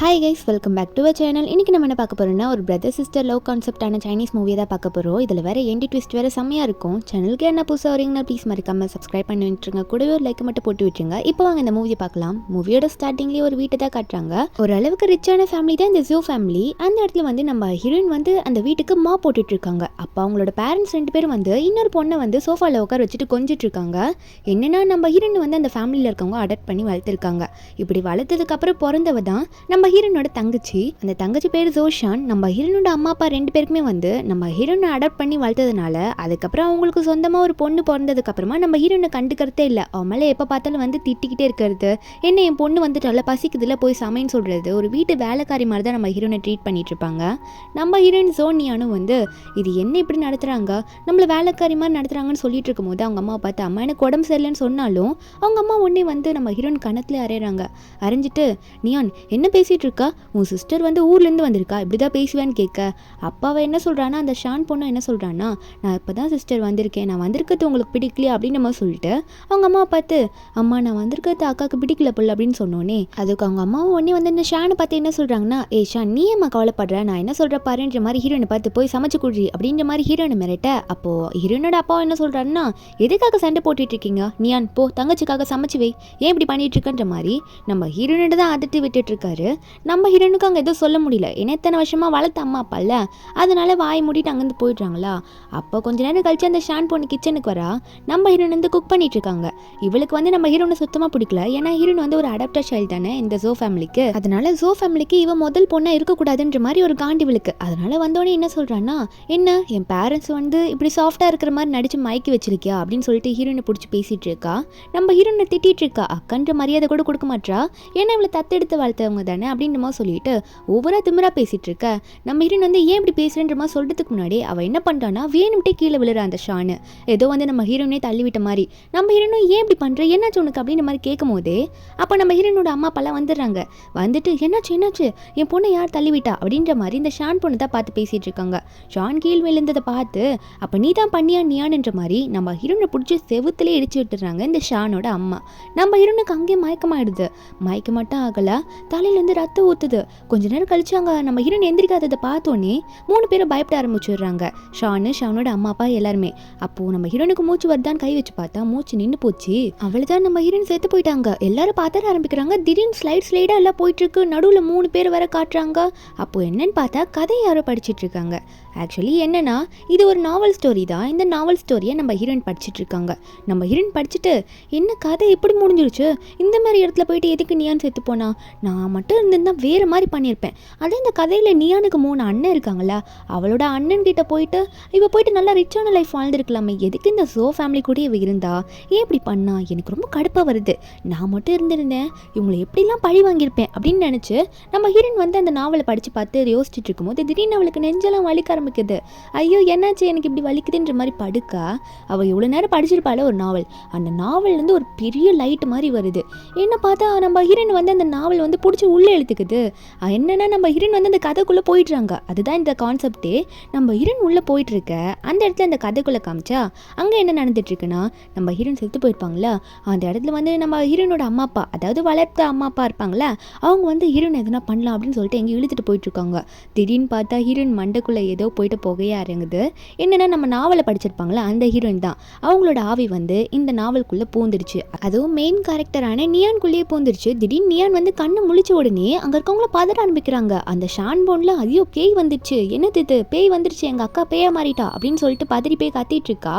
Hi guys, welcome back to our channel. இன்றைக்கி நம்ம என்ன பார்க்க போகிறோம்னா, ஒரு பிரதர் சிஸ்டர் லவ் கான்செப்டான சைனீஸ் மூவியை தான் பார்க்க போகிறோம். இதில் வேறு எண்டி ட்விஸ்ட் வேறு செம்மையாக இருக்கும். சேனலுக்கு என்ன புதுசாக வரீங்கன்னா ப்ளீஸ் மறக்காமல் சப்ஸ்கிரைப் பண்ணி விட்டுருங்க, கூடவே ஒரு லைக் மட்டும் போட்டு விட்டுருங்க. இப்போ வாங்க இந்த மூவியை பார்க்கலாம். மூவியோட ஸ்டார்டிங்லேயே ஒரு வீட்டை தான் காட்டுறாங்க. ஒரு அளவுக்கு ரிச்சான ஃபேமிலி தான் இந்த ஜூ ஃபேமிலி. அந்த இடத்துல வந்து நம்ம ஹீரோயின் வந்து அந்த வீட்டுக்கு மா போட்டுட்டு இருக்காங்க. அப்போ அவங்களோட பேரண்ட்ஸ் 2 பேரும் வந்து இன்னொரு பொண்ணை வந்து சோஃபாவில் உட்கார வச்சுட்டு கொஞ்சிட்டு இருக்காங்க. என்னன்னா நம்ம ஹீரோயின் வந்து அந்த ஃபேமிலியில் இருக்கவங்க அடாப்ட் பண்ணி வளர்த்துருக்காங்க. இப்படி வளர்த்ததுக்கப்புறம் பிறந்தவ தான் நம்ம ஹீரோனோட தங்கச்சி. அந்த தங்கச்சி பேர் ஜோஷான். நம்ம ஹீரோனோட அம்மா அப்பா 2 பேருக்குமே வந்து நம்ம ஹீரோனை அடாப்ட் பண்ணி வளர்த்ததுனால அதுக்கப்புறம் அவங்களுக்கு சொந்தமாக ஒரு பொண்ணு பிறந்ததுக்கு அப்புறமா நம்ம ஹீரோனை கண்டுக்கிறதே இல்லை. அவன் மேலே எப்போ பார்த்தாலும் வந்து திட்டிக்கிட்டே இருக்கிறது, என்ன என் பொண்ணு வந்து நல்லா பசிக்குதுல போய் சமைன்னு சொல்கிறது, ஒரு வீட்டு வேலைக்காரி மாதிரி தான் நம்ம ஹீரோனை ட்ரீட் பண்ணிட்டு இருப்பாங்க. நம்ம ஹீரோயின் ஜோனியானும் வந்து இது என்ன இப்படி நடத்துகிறாங்க, நம்மளை வேலைக்காரி மாதிரி நடத்துகிறாங்கன்னு சொல்லிட்டு இருக்கும்போது அவங்க அம்மாவை பார்த்து அம்மா எனக்கு உடம்பு சரியில்லைன்னு சொன்னாலும் அவங்க அம்மா உடனே வந்து நம்ம ஹீரோயின் கணத்துல அரைகிறாங்க. அரைஞ்சிட்டு நியான் என்ன பேசிகிட்டு இருக்கா, உன் சிஸ்டர் வந்து ஊர்லேருந்து வந்திருக்கா, இப்படி தான் பேசுவேன்னு கேட்க அப்பாவை என்ன சொல்கிறான்னா, அந்த ஷான் பொண்ணு என்ன சொல்கிறான்னா, நான் இப்போ தான் சிஸ்டர் வந்திருக்கேன், நான் வந்திருக்கிறது உங்களுக்கு பிடிக்கலையா அப்படின்னு நம்ம சொல்லிட்டு அவங்க அம்மா பார்த்து அம்மா நான் வந்திருக்கிறது அக்காவுக்கு பிடிக்கல புள்ள அப்படின்னு சொன்னோன்னே அதுக்கு அவங்க அம்மாவும் உடனே வந்து இந்த ஷானை பார்த்து என்ன சொல்கிறாங்கன்னா, ஏ ஷான் நீ ஏம்மா கவலைப்படுற, நான் என்ன சொல்கிற பாருன்ற மாதிரி ஹீரோனை பார்த்து போய் சமைச்சு குடுறி அப்படின்ற மாதிரி ஹீரோனை மிரட்ட அப்போது ஹீரோனோட அப்பாவும் என்ன சொல்கிறாருன்னா, எதுக்காக சண்டை போட்டுட்டு இருக்கீங்க, நீயான் போ தங்கச்சிக்காக சமைச்சு வை, ஏன் இப்படி பண்ணிட்டு இருக்கன்ற மாதிரி நம்ம ஹீரோனோட தான் அதிர்த்தி விட்டுட்டு இருக்காரு. நம்ம ஹீரோனுக்கு அங்கே எதுவும் சொல்ல முடியல, ஏன்னா இத்தனை வருஷமாக வளர்த்த அம்மா அப்பா இல்லை, அதனால வாய் மூடிட்டு அங்கேருந்து போயிடுறாங்களா. அப்போ கொஞ்ச நேரம் கழிச்சு அந்த ஷான் பொண்ணு கிச்சனுக்கு வரா. நம்ம ஹீரோன் வந்து குக் பண்ணிட்டு இருக்காங்க. இவளுக்கு வந்து நம்ம ஹீரோனை சுத்தமாக பிடிக்கல, ஏன்னா ஹீரோன் வந்து ஒரு அடாப்டர் சைல்டு தானே இந்த ஜோ ஃபேமிலிக்கு. அதனால ஜோ ஃபேமிலிக்கு இவ முதல் பொண்ணாக இருக்கக்கூடாதுன்ற மாதிரி ஒரு காண்டி இவளுக்கு. அதனால வந்தோடனே என்ன சொல்கிறான்னா, என்ன என் பேரண்ட்ஸ் வந்து இப்படி சாஃப்டாக இருக்கிற மாதிரி நடிச்சு மயக்கி வச்சிருக்கியா அப்படின்னு சொல்லிட்டு ஹீரோனை பிடிச்சி பேசிட்டு இருக்கா. நம்ம ஹீரோனை திட்டிட்டு இருக்கா, அக்கன்ற மரியாதை கூட கொடுக்க மாட்டா, ஏன்னா இவளை தத்தெடுத்து வளர்த்தவங்க தானே அப்படின்ற மாதிரி சொல்லிட்டு ஒவ்வொரு திமிரா பேசிட்டு இருக்க. நம்ம ஹீரோன் வந்து ஏன் இப்படி பேசுறேன்ற மாதிரி சொல்றதுக்கு முன்னாடி அவ என்ன பண்றானா, வேணும்ட்டே கீழே விழுற அந்த ஷானு ஏதோ வந்து நம்ம ஹீரோனே தள்ளிவிட்ட மாதிரி. நம்ம ஹீரோனும் ஏன் இப்படி பண்ற, என்னாச்சு உனக்கு அப்படின்ற மாதிரி கேட்கும் போதே அப்போ நம்ம ஹீரோனோட அம்மா அப்பாலாம் வந்துடுறாங்க. வந்துட்டு என்னாச்சு என் பொண்ணை யார் தள்ளிவிட்டா அப்படின்ற மாதிரி இந்த ஷான் பொண்ணு தான் பார்த்து பேசிட்டு இருக்காங்க. ஷான் கீழ் விழுந்ததை பார்த்து அப்போ நீ தான் பண்ணியா நியான்ற மாதிரி நம்ம ஹீரோனை பிடிச்சி செவுத்துலேயே இடிச்சு விட்டுறாங்க இந்த ஷானோட அம்மா. நம்ம ஹீரோனுக்கு அங்கேயே மயக்கமாயிடுது. மயக்க மட்டும் ஆகல, தலையிலேருந்து ரத்தம் ஊற்றுது. கொஞ்ச நேரம் கழிச்சு அங்கே நம்ம ஹீரோன் எந்திரிக்காததை பார்த்தோன்னே 3 பேரும் பயப்பட ஆரம்பிச்சிடுறாங்க, ஷானோட அம்மா அப்பா எல்லாருமே. அப்போது நம்ம ஹீரோனுக்கு மூச்சு வருதான்னு கை வச்சு பார்த்தா மூச்சு நின்று போச்சு. அவளுதான் நம்ம ஹீரோன் செத்து போயிட்டாங்க. எல்லாரும் பார்த்தார ஆரம்பிக்கிறாங்க. திடீர்னு ஸ்லைடாக எல்லாம் போயிட்டு இருக்கு. நடுவில் 3 பேர் வர காட்டுறாங்க. அப்போது என்னன்னு பார்த்தா கதையை யாரோ படிச்சுட்டு இருக்காங்க. ஆக்சுவலி என்னன்னா இது ஒரு நாவல் ஸ்டோரி தான். இந்த நாவல் ஸ்டோரியை நம்ம ஹீரோயின் படிச்சுட்டு இருக்காங்க. நம்ம ஹீரோயின் படிச்சுட்டு என்ன கதை எப்படி முடிஞ்சிருச்சு, இந்த மாதிரி இடத்துல போயிட்டு எதுக்கு நியான் செத்து போனா, நான் மட்டும் இருந்திருந்தா வேறு மாதிரி பண்ணியிருப்பேன். அதே இந்த கதையில் நியானுக்கு 3 அண்ணன் இருக்காங்களா, அவளோட அண்ணன் கிட்ட போயிட்டு இவ போயிட்டு நல்லா ரிச்சான லைஃப் வாழ்ந்துருக்கலாமே, எதுக்கு இந்த ஜோ ஃபேமிலி கூட இவ இருந்தா, ஏன் இப்படி பண்ணா, எனக்கு ரொம்ப கடுப்பாக வருது, நான் மட்டும் இருந்திருந்தேன் இவங்களை எப்படிலாம் பழி வாங்கியிருப்பேன் அப்படின்னு நினச்சி நம்ம ஹீரோயின் வந்து அந்த நாவலை படித்து பார்த்து யோசிச்சுட்டு இருக்கும்போது திடீர்னு அவளுக்கு நெஞ்செல்லாம் வலிக்க ஆரம்பிக்குது. ஐயோ என்னாச்சு எனக்கு இப்படி வலிக்குதுன்ற மாதிரி படுக்கா. அவள் இவ்வளோ நேரம் படிச்சிருப்பாள் ஒரு நாவல். அந்த நாவல்லேருந்து ஒரு பெரிய லைட் மாதிரி வருது. என்ன பார்த்தா நம்ம ஹீரோயின் வந்து அந்த நாவல் வந்து பிடிச்சி உள்ளே இழுத்துக்குது. என்னன்னா நம்ம ஹீரோயின் வந்து அந்த கதைக்குள்ளே போயிடுறாங்க. அதுதான் இந்த கான்செப்டே. நம்ம ஹீரோயின் உள்ளே போயிட்டு இருக்க அந்த இடத்துல அந்த கதைக்குள்ளே காமிச்சா அங்கே என்ன நடந்துட்டு இருக்குன்னா, நம்ம ஹீரோயின் செத்து போயிருப்பாங்களா, அந்த இடத்துல வந்து நம்ம ஹீரோனோட அம்மா அப்பா, அதாவது வளர்த்த அம்மா அப்பா இருப்பாங்களா, அவங்க வந்து ஹீரோயின் எதுனா பண்ணலாம் அப்படின்னு சொல்லிட்டு எங்கே இழுத்துட்டு போயிட்டு இருக்காங்க. திடீர்னு பார்த்தா ஹீரோயின் மண்டைக்குள்ளே ஏதோ போயிட்டு புகையா இறங்குது. என்னன்னா நம்ம நாவலை படிச்சிருப்பாங்களா அந்த ஹீரோயின் தான், அவங்களோட ஆவி வந்து இந்த நாவலுக்குள்ளே பூந்துருச்சு. அதுவும் மெயின் கேரக்டரான நியான்குள்ளேயே பூந்துருச்சு. திடீர்னு நியான் வந்து கண்ணை முழிச்ச உடனே அங்கே இருக்கவங்கள பதற ஆரம்பிக்கிறாங்க. அந்த ஷான் போன்ல ஐயோ பேய் வந்துருச்சு, என்னது இது பேய் வந்துருச்சு, எங்கள் அக்கா பேயா மாறிட்டா அப்படின்னு சொல்லிட்டு பதறி போய் கத்திட்டு இருக்கா.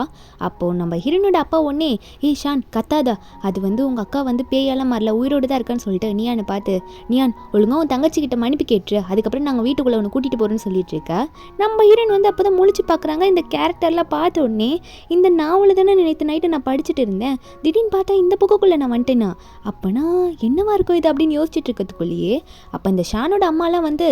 அப்போது நம்ம ஹீரோனோட அப்பா ஒன்னே ஏய் ஷான் கத்தாதா, அது வந்து உங்கள் அக்கா வந்து பேயெல்லாம் மாறல உயிரோடு தான் இருக்கான்னு சொல்லிட்டு நியானை பார்த்து நியான் ஒழுங்கா உன் தங்கச்சிக்கிட்ட மன்னிப்பு கேட்டு அதுக்கப்புறம் நாங்கள் வீட்டுக்குள்ளே ஒன்று கூட்டிகிட்டு போகிறோன்னு சொல்லிட்டு இருக்க. நம்ம ஹீரோயின் வந்து அப்போ தான் முழிச்சு பார்க்குறாங்க. இந்த கேரக்டர்லாம் பார்த்த உடனே இந்த நாவலை தானே நேற்று நைட்டு நான் படிச்சுட்டு இருந்தேன், திடீர்னு பார்த்தா இந்த புக்குக்குள்ளே நான் வந்துட்டேன்னா அப்போனா என்னவா இருக்கும் இது அப்படின்னு யோசிச்சுட்டு இருக்கிறதுக்குள்ளேயே அப்போ இந்த ஷானோட அம்மாலாம் வந்து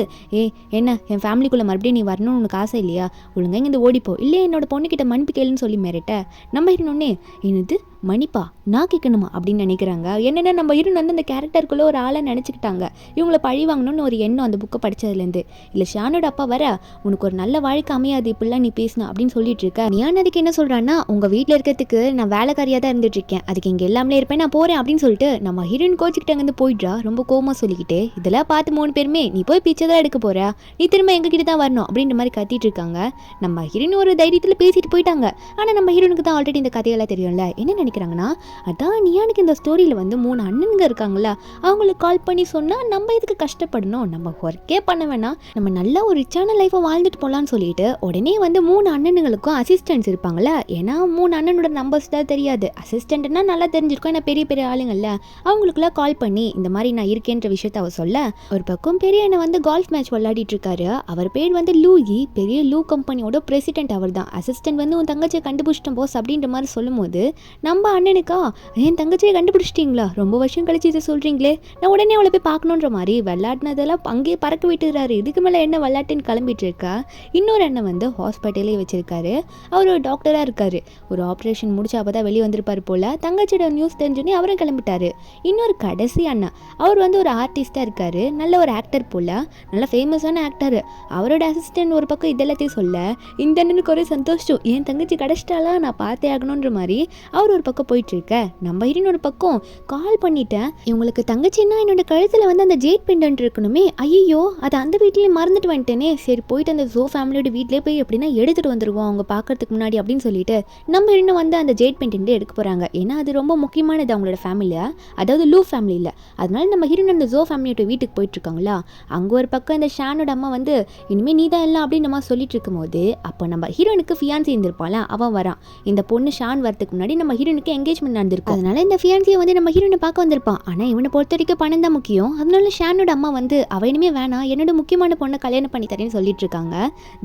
என்ன என் ஃபேமிலிக்குள்ளே மறுபடியும் நீ வரணும்னு உனக்கு ஆசை இல்லையா, ஒழுங்கா இங்கே ஓடிப்போ, இல்லையே என்னோட பொண்ணுக்கிட்ட மன்னிப்பு கேளுன்னு சொல்லி மிரட்ட. நம்ம இன்னொன்னே என்னது மன்னிப்பா நான் கேட்கணுமா அப்படின்னு நினைக்கிறாங்க. என்னென்னா நம்ம ஹீரோயின் வந்து அந்த கேரக்டருக்குள்ளே ஒரு ஆளை நினச்சிக்கிட்டாங்க. இவங்கள பழி வாங்கணும்னு ஒரு எண்ணம் அந்த புக்கை படித்ததுலேருந்து. இல்லை ஷானோட அப்பா வர உனக்கு ஒரு நல்ல வாழ்க்கை அமையாது இப்படிலாம் நீ பேசினா அப்படின்னு சொல்லிட்டு இருக்க. நியான் அதுக்கு என்ன சொல்கிறான்னா, உங்கள் வீட்டில் இருக்கிறதுக்கு நான் வேலைக்காரியாக தான் இருந்துட்டு இருக்கேன், அதுக்கு இங்கே எல்லாமே இருப்பேன், நான் போகிறேன் அப்படின்னு சொல்லிட்டு நம்ம ஹீரோயின் கோச்சிக்கிட்டு அங்கேருந்து போயிடுறா. ரொம்ப கோமா சொல்லிக்கிட்டு இதெல்லாம் பார்த்து 3 பேருமே நீ போய் பிச்சை தான் எடுக்க போற, நீ திரும்ப எங்ககிட்ட தான் வரணும் அப்படின்ற மாதிரி கத்திட்டு இருக்காங்க. நம்ம ஹீரோயின் ஒரு தைரியத்தில் பேசிட்டு போயிட்டாங்க. ஆனால் நம்ம ஹீரோனுக்கு தான் ஆல்ரெடி இந்த கதையெல்லாம் தெரியும்ல. என்ன நினைக்கிறாங்கன்னா, அதான் நியானுக்கு இந்த ஸ்டோரியில் வந்து 3 அண்ணனுங்க இருக்காங்களா, அவங்களுக்கு கால் பண்ணி சொன்னால் நம்ம இதுக்கு கஷ்டப்படணும், நம்ம ஒர்க்கே பண்ண வேணாம், நம்ம நல்லா ஒரு ரிச்சான லைஃப்பை வாழ்ந்துட்டு போகலான்னு சொல்லிட்டு உடனே வந்து 3 அண்ணனுங்களுக்கும் அசிஸ்டன்ட்ஸ் இருப்பாங்களா. ஏன்னா 3 அண்ணனோட நம்பர்ஸ் தான் தெரியாது, அசிஸ்டன்ட்னா நல்லா தெரிஞ்சிருக்கும், ஏன்னா பெரிய பெரிய ஆளுங்கள்ல அவங்களுக்குலாம் கால் பண்ணி இந்த மாதிரி நான் இருக்கேன்ற விஷயத்த அவர் சொல்ல, ஒரு பக்கம் பெரிய அண்ணன் வந்து கால்ஃப் மேட்ச் விளையாடிட்டு இருக்காரு. அவர் பேர் வந்து லூயி, பெரிய லூ கம்பெனியோட பிரசிடென்ட் அவர் தான். அசிஸ்டன்ட் வந்து உன் தங்கச்சியை கண்டுபிடிச்சிட்டோம் போஸ் அப்படின்ற மாதிரி சொல்லும் போது நம்ம அண்ணனுக்கா, என் தங்கச்சியை கண்டுபிடிச்சிட்டிங்களா, ரொம்ப வருஷம் கழிச்சு இதை சொல்கிறீங்களே, நான் உடனே அவளை போய் பார்க்கணுன்ற மாதிரி விளையாடினதெல்லாம் அங்கேயே பறக்க விட்டுறாரு. இதுக்கு மேலே என்ன விளையாட்டுன்னு கிளம்பிட்டு இருக்கா. இன்னொரு அண்ணன் வந்து ஹாஸ்பிட்டலே வச்சிருக்காரு. அவர் ஒரு டாக்டராக இருக்காரு. ஒரு ஆப்ரேஷன் முடிச்சு அப்போ தான் வெளியே வந்திருப்பார் போல். தங்கச்சியோட நியூஸ் தெரிஞ்சோன்னே அவரும் கிளம்பிட்டாரு. இன்னொரு கடைசி அண்ணன், அவர் வந்து ஒரு ஆர்டிஸ்டாக இருக்காரு, நல்ல ஒரு ஆக்டர் போல், நல்ல ஃபேமஸான ஆக்டர். அவரோட அசிஸ்டன்ட் ஒரு பக்கம் இதெல்லாத்தையும் சொல்ல, இந்த அண்ணனுக்கு ஒரே சந்தோஷம், என் தங்கச்சி கடைச்சிட்டாலாம், நான் பார்த்தே ஆகணுன்ற மாதிரி அவர் ஒரு பக்கம் போயிட்டு இருக்க. நம்ம ஹீரோயின் ஒரு பக்கம் கால் பண்ணிட்டேன், இவங்களுக்கு தங்கச்சின்னா என்னோட கழுத்தில் வந்து அந்த ஜேட் பெண்டன்ட் இருக்கணுமே, ஐயோ அதை அந்த வீட்லேயே மறந்துட்டு வந்துட்டேனே, சரி போயிட்டு அந்த ஜோ ஃபேமிலியோட வீட்லேயே போய் எப்படின்னா எடுத்துகிட்டு வந்துடுவோம் அவங்க பார்க்கறதுக்கு முன்னாடி அப்படின்னு சொல்லிட்டு நம்ம ஹீரோயின் வந்து அந்த ஜேட் பெண்டன்ட் எடுக்க போகிறாங்க. ஏன்னா அது ரொம்ப முக்கியமானது அவங்களோட ஃபேமிலியா, அதாவது லூ ஃபேமிலி இல்லை. அதனால நம்ம ஹீரோயின் அந்த ஜோ ஃபேமிலியோட வீட்டுக்கு போயிட்டு இருக்காங்களா. அங்கே ஒரு பக்கம் இந்த ஷானோட அம்மா வந்து இனிமேல் நீ தான் எல்லாம் அப்படின்னு நம்ம சொல்லிட்டு இருக்கும் போது அப்போ நம்ம ஹீரோனுக்கு ஃபியான்சி இருந்திருப்பாள், அவன் வரான். இந்த பொண்ணு ஷான் வரதுக்கு முன்னாடி நம்ம ஹீரோனுக்கு என்கேஜ்மெண்ட் நடந்திருக்கும். அதனால இந்த ஃபியான்சியை வந்து நம்ம ஹீரோனை பார்க்க வந்திருப்பான். ஆனால் இவனை பொறுத்த வரைக்கும் பணம் தான் முக்கியம். அதனால ஷானோட அம்மா வந்து அவ இனிமே வேணாம், என்னோட முக்கியமான பொண்ணை கல்யாணம் பண்ணி தரேன்னு சொல்லிட்டு இருக்காங்க.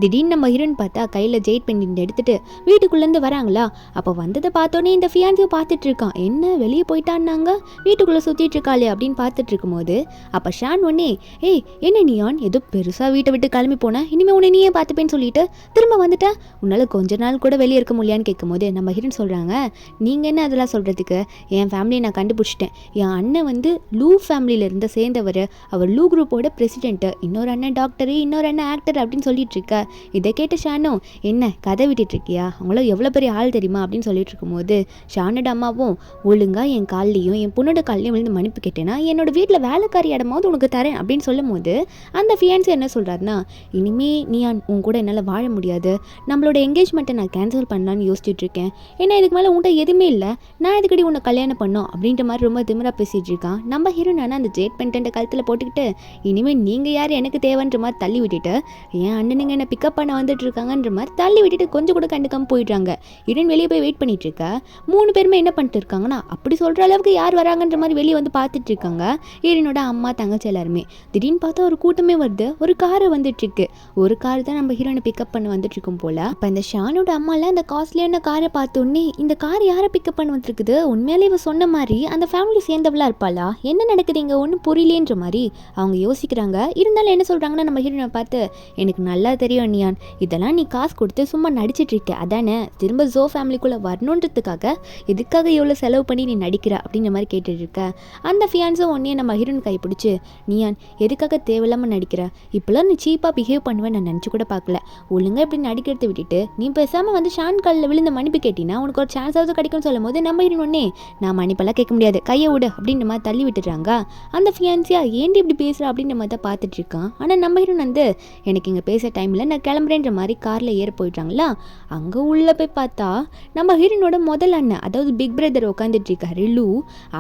திடீர்னு நம்ம ஹீரோன் பார்த்தா கையில் ஜெயிட் பெண்டிங் எடுத்துட்டு வீட்டுக்குள்ளேருந்து வராங்களா. அப்போ வந்ததை பார்த்தோன்னே இந்த ஃபியான்சியை பார்த்துட்டு இருக்கான். என்ன வெளியே போயிட்டான்னாங்க, வீட்டுக்குள்ளே சுற்றிட்டு இருக்காளே அப்படின்னு பார்த்துட்டு இருக்கும்போது அப்போ ஷான் ஒன்னே, ஏய் என்ன நியான் ஏதோ பெருசாக வீட்டை விட்டு கிளம்பி போனேன், இனிமேல் உன்னை நீயே பார்த்துப்பேன்னு சொல்லிட்டு திரும்ப வந்துட்டேன், உன்னால் கொஞ்ச நாள் கூட வெளியே இருக்க முடியான்னு கேட்கும்போது நம்ம ஹீரோன் சொல்கிறாங்க, நீங்கள் என்ன அதெல்லாம் சொல்கிறதுக்கு, என் ஃபேமிலியை நான் கண்டுபிடிச்சிட்டேன், என் அண்ணன் வந்து லூ ஃபேமிலியிலேருந்து சேர்ந்தவர், அவர் லூ குரூப்போட பிரசிடென்ட்டு, இன்னொரு அண்ணன் டாக்டரு, இன்னொரு அண்ணன் ஆக்டர் அப்படின்னு சொல்லிட்டு இருக்க. இதை கேட்ட ஷானும், என்ன கதை விட்டுட்டு இருக்கியா, அவங்களும் எவ்வளோ பெரிய ஆள் தெரியுமா அப்படின்னு சொல்லிட்டு இருக்கும்போது ஷானோட அம்மாவும், ஒழுங்காக என் கால்லையும் என் பொண்ணோட கால்லையும் விழுந்து மன்னிப்பு கேட்டேன்னா என்னோட வீட்டில் வேலைக்காரி இடமாவது உனக்கு தரேன் அப்படின்னு சொல்லும் போது அந்த ஃபியான்சி என்ன சொல்கிறாருன்னா, இனிமே நீ உன் கூட என்னால் வாழ முடியாது, நம்மளோட என்கேஜ்மெண்ட்டை நான் கேன்சல் பண்ணலான்னு யோசிச்சுட்டு இருக்கேன், ஏன்னா இதுக்கு மேலே உன்ட்ட எதுவுமே இல்லை, நான் இதுக்கடி உன்னை கல்யாணம் பண்ணோம் அப்படின்ற மாதிரி ரொம்ப திமிரா பேசிகிட்டு இருக்கான். நம்ம ஹீரோனான அந்த ஜேட் பெண்டன்ட்டை கழுத்தில் போட்டுக்கிட்டு இனிமேல் நீங்கள் யார் எனக்கு தேவைன்ற மாதிரி தள்ளி விட்டுட்டு என் அண்ணனுங்க என்னை பிக்கப் பண்ண வந்துட்டு இருக்காங்கன்ற மாதிரி தள்ளி விட்டுட்டு கொஞ்சம் கூட கண்டுக்காமல் போயிடுறாங்க. ஹீரோயின் வெளியே போய் வெயிட் பண்ணிட்டு இருக்கா. 3 பேருமே என்ன பண்ணிட்டு இருக்காங்கன்னா, அப்படி சொல்கிற அளவுக்கு யார் வராங்கன்ற மாதிரி வெளியே வந்து பார்த்துட்டு இருக்காங்க. ஹீரோனோட அம்மா தங்கச்சி எல்லாருமே. திடீர்னு பார்த்தா ஒரு கூட்டமே வருது, ஒரு காரை வந்துட்டு இருக்கு. ஒரு கார் தான் நம்ம ஹீரோனை பிக்கப் பண்ண வந்துட்டு இருக்கும் போல. அப்போ இந்த ஷானோட அம்மாலாம் அந்த காஸ்ட்லியான காரை பார்த்தோன்னே, இந்த கார் யாரை பிக்கப் பண்ண வந்துருக்குது, உண்மையிலே இவ சொன்ன மாதிரி அந்த ஃபேமிலி சேர்ந்தவளா இருப்பாளா, என்ன நடக்குது இங்கே ஒன்றும் புரியலேன்ற மாதிரி அவங்க யோசிக்கிறாங்க. இருந்தாலும் என்ன சொல்கிறாங்கன்னா, நம்ம ஹீரோனை பார்த்து, எனக்கு நல்லா தெரியும் நியான், இதெல்லாம் நீ காசு கொடுத்து சும்மா நடிச்சிட்டு இருக்க அதானே, திரும்ப ஜோ ஃபேமிலிக்குள்ளே வரணுன்றதுக்காக எதுக்காக இவ்வளோ செலவு பண்ணி நீ நடிக்கிற அப்படின்ற மாதிரி கேட்டுட்டு இருக்க. அந்த ஃபியான்ஸும் ஒன்னே நம்ம ஹீரோன் கை பிடிச்சி, நியான் எதுக்காக தேவையில்லாமல் நடிக்கிற, இப்போலாம் நீ சீப்பாக பிஹேவ் பண்ணுவேன் நான் நினச்சி கூட பார்க்கல, ஒழுங்காக இப்படி நடிக்கிறத விட்டுட்டு நீ பேசாமல் வந்து ஷான் காலில் விழுந்த மன்னிப்பு கேட்டினா உனக்கு ஒரு சான்ஸாவது கிடைக்கும்னு சொல்லும் போது நம்ம ஹீரோன் ஒன்னே, நான் மன்னிப்பெல்லாம் கேட்க முடியாது, கையை விடு அப்படின்ற மாதிரி தள்ளி விட்டுறாங்க. அந்த ஃபியான்ஸியா ஏன்டி இப்படி பேசுகிற அப்படின்ற மாதிரி தான் பார்த்துட்டு இருக்கான். ஆனால் நம்ம ஹீரோன் வந்து, எனக்கு இங்கே பேசுகிற டைமில் நான் கிளம்புறேன்ற மாதிரி காரில் ஏற போயிட்டாங்களா. அங்கே உள்ளே போய் பார்த்தா நம்ம ஹீரோனோட முதல் அண்ணன், அதாவது பிக் பிரதர் உட்காந்துட்டு இருக்காரு லூ.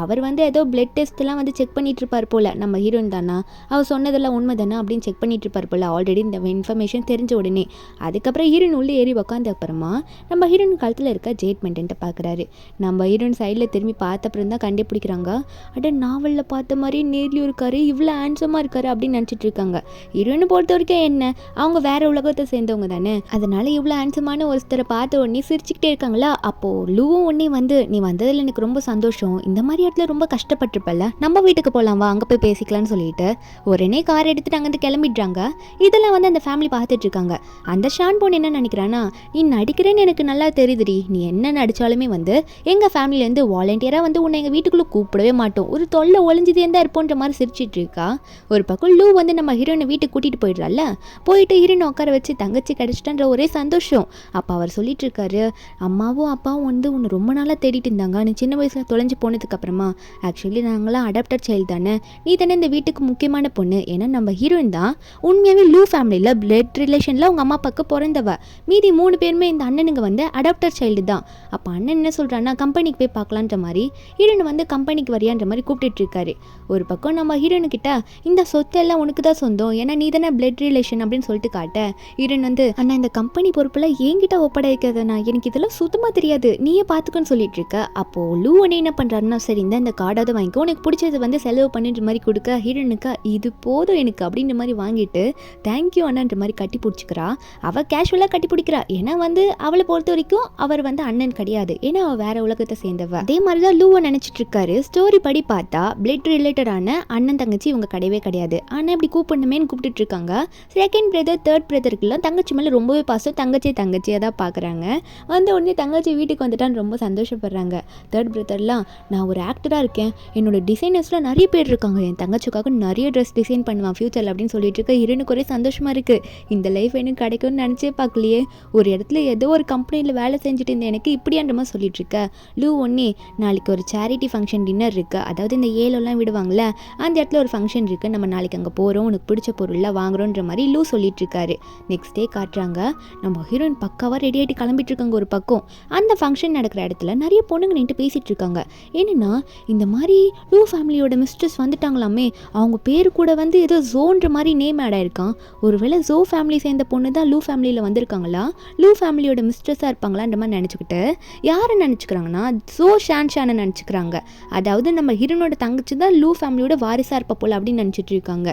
அவர் வந்து ஏதோ பிளட் டெஸ்ட்லாம் வந்து செக் பண்ணிட்டு இருப்பார் போல். நம்ம ஹீரோயின் தானா, அவர் சொன்னதெல்லாம் உண்மை தானே அப்படின்னு செக் பண்ணிட்டு இருப்பார் போல் ஆல்ரெடி இந்த இன்ஃபர்மேஷன் தெரிஞ்ச உடனே. அதுக்கப்புறம் ஹீரோயின் உள்ளே ஏறி உட்காந்த அப்புறமா நம்ம ஹீரோயின் கழுத்தில் இருக்க ஜேட் பெண்டன்ட்டை பார்க்குறாரு. நம்ம ஹீரோயின் சைடில் திரும்பி பார்த்த அப்புறம் தான் கண்டுபிடிக்கிறாங்க, அட நாவலில் பார்த்த மாதிரி நேர்லையும் இருக்காரு, இவ்வளோ ஹேண்ட்ஸமாக இருக்காரு அப்படின்னு நினச்சிட்டு இருக்காங்க. ஹீரோயினை பொறுத்த வரைக்கும் என்ன, அவங்க வேற உலகத்தை சேர்ந்தவங்க தானே, அதனால இவ்வளோ ஹேண்ட்ஸமான ஒருத்தரை பார்த்த உடனே சிரிச்சுக்கிட்டே இருக்காங்களா. அப்போது லூவும் உடனே வந்து, நீ வந்ததில் எனக்கு ரொம்ப சந்தோஷம், இந்த மாதிரி இடத்துல ரொம்ப கஷ்டப்பட்டிருப்பல்ல, நம்ம வீட்டுக்கு போகலாம் வா, அங்கே போய் பேசிக்கலாம்னு சொல்லிட்டு உடனே கார் எடுத்துட்டு அங்கேருந்து கிளம்பிடுறாங்க. இதெல்லாம் வந்து அந்த ஃபேமிலி பார்த்துட்டு இருக்காங்க. அந்த ஷான் பொண்ணு என்ன நினைக்கிறான்னா, நீ நடிக்கிறேன்னு எனக்கு நல்லா தெரியுதுடி, நீ என்ன நடித்தாலுமே வந்து எங்கள் ஃபேமிலியிலேருந்து வாலண்டியராக வந்து உன்னை எங்கள் வீட்டுக்குள்ளே கூப்பிடவே மாட்டோம், ஒரு தொல்லை ஒளிஞ்சுதே தான் இருப்போன்ற மாதிரி சிரிச்சிட்டு இருக்கா. ஒரு பக்கம் லூ வந்து நம்ம ஹீரோனை வீட்டுக்கு கூட்டிகிட்டு போயிடுறால, போயிட்டு ஹீரோனை உட்கார வச்சு தங்கச்சி கிடச்சிட்டான்ற ஒரே சந்தோஷம். அப்போ அவர் சொல்லிட்டு இருக்காரு, அம்மாவும் அப்பாவும் வந்து உன்னை ரொம்ப நாளாக தேடிட்டு இருந்தாங்க, நீ சின்ன வயசில் தொலைஞ்சு போனதுக்கு அப்புறமா. ஆக்சுவலி நாங்களாம் அடாப்டட் சைல்டு தானே, நீ தானே இந்த வீட்டுக்கு முக்கியமான பொண்ணு. ஏன்னா நம்ம ஹீரோயின் தான் உண்மையாகவே லூ ஃபேமிலியில் பிளட் ரிலேஷனில் உங்கள் அம்மா அப்பாவுக்கு பிறந்தவ. மீதி 3 பேருமே இந்த அண்ணனுங்க வந்து அடாப்டட் சைல்டு தான். அப்போ அண்ணன் என்ன சொல்கிறான்னா கம்பெனிக்கு போய் பார்க்கலான்ற மாதிரி ஹீரோயின் வந்து கம்பெனிக்கு வரியான்ற மாதிரி கூப்பிட்டு இருக்காரு. ஒரு பக்கம் நம்ம ஹீரோனுக்கிட்ட இந்த சொத்து எல்லாம் உனக்கு தான் சொந்தம், ஏன்னா நீ தானே பிளட் ரிலேஷன் அப்படின்னு சொல்லிட்டு காட்ட, ஹீரோயின் வந்து அண்ணா இந்த கம்பெனி பொறுப்பில் என்கிட்ட ஒப்படைக்கிறதுனா எனக்கு இதெல்லாம் சுத்தமாக தெரியாது, நீயே பார்த்துக்கன்னு சொல்லிட்டு இருக்க. அப்போது லூ உடனே என்ன பண்ணுறாருன்னா, சரி இந்த கார்டாவது வாங்கிக்கோ, உனக்கு பிடிச்சது வந்து செலவு பண்ணின்ற மாதிரி கொடுக்க, ஹீரோனுக்கா இது போதும் எனக்கு அப்படின்ற மாதிரி வாங்கிட்டு தேங்க்யூ அண்ணன்ற மாதிரி கட்டி பிடிச்சிக்கிறா. அவள் கேஷுவலாக கட்டி பிடிக்கிறா, ஏன்னா வந்து அவளை பொறுத்த வரைக்கும் அவர் வந்து அண்ணன் கிடையாது, ஏன்னா அவள் வேற உலகத்தை சேர்ந்தவ. அதே மாதிரி தான் லூவை நினச்சிட்டு இருக்காரு. ஸ்டோரி படி பார்த்தா பிளட் ரிலேட்டடான அண்ணன் தங்கச்சி இவங்க கிடையவே கிடையாது. ஆனால் இப்படி கூப்பிடணுமேனு கூப்பிட்டு இருக்காங்க. செகண்ட் பிரதர் தேர்ட் பிரதருக்குலாம் தங்கச்சி மேலே ரொம்பவே பாசம், தங்கச்சியை தான் பார்க்குறாங்க. வந்த உடனே தங்கச்சி வீட்டுக்கு வந்துட்டான்னு ரொம்ப சந்தோஷப்படுறாங்க. தேர்ட் பிரதர்லாம், நான் ஒரு ஆக்டராக இருக்கேன், என்னோட டிசைனர்ஸ்லாம் நிறைய பேர் இருக்காங்க, என் தங்கச்சிக்காக நிறைய ட்ரெஸ் டிசைன் பண்ணுவான் ஃபியூச்சரில் அப்படின்னு சொல்லிட்டு இருக்க. ஹீரோனுக்கு ஒரே சந்தோஷமாக இருக்குது, இந்த லைஃப் எனக்கு கிடைக்கும்னு நினச்சே பார்க்கலையே, ஒரு இடத்துல ஏதோ ஒரு கம்பெனியில் வேலை செஞ்சுட்டு இருந்தேன் எனக்கு இப்படியான்ற மாதிரி சொல்லிட்டு இருக்க. லூ ஒன்னே நாளைக்கு ஒரு சேரிட்டி ஃபங்க்ஷன் டின்னர் இருக்குது, அதாவது இந்த ஏலெல்லாம் விடுவாங்கள்ல அந்த இடத்துல ஒரு ஃபங்க்ஷன் இருக்குது, நம்ம நாளைக்கு அங்கே போகிறோம், உனக்கு பிடிச்ச பொருள்லாம் வாங்குறோன்ற மாதிரி லூ சொல்லிட்டு இருக்காரு. நெக்ஸ்ட் டே காட்டுறாங்க, நம்ம ஹீரோயின் பக்காவாக ரெடி ஆகிட்டு கிளம்பிட்டு இருக்காங்க. ஒரு பக்கம் அந்த ஃபங்க்ஷன் நடக்கிற இடத்துல நிறைய பொண்ணுங்க நின்று பேசிகிட்டு இருக்காங்க. ஏன்னா இந்த மாதிரி லூ ஃபேமிலியோட மிஸ்ட்ரஸ் வந்துட்டாங்களாமே, அவங்க பேர் கூட வந்து ஏதோ ஜோன்ற மாதிரி நேம் ஆட் ஆயிருக்கான். ஒருவேளை ஜோ ஃபேமிலி சேர்ந்த பொண்ணு தான் லூ ஃபேமிலியில் வந்திருக்காங்களா, லூ ஃபேமிலியோட மிஸ்ட்ரஸாக இருப்பாங்களான்ற மாதிரி நினச்சிக்கிட்டு யாரை நினச்சிக்கிறாங்கன்னா ஜோ ஷான்ஷானை நினச்சிக்கிறாங்க. அதாவது நம்ம ஹீரோனோட தங்கச்சி தான் லூ ஃபேமிலியோட வாரிசாக இருப்ப போல் அப்படின்னு நினச்சிட்டு இருக்காங்க.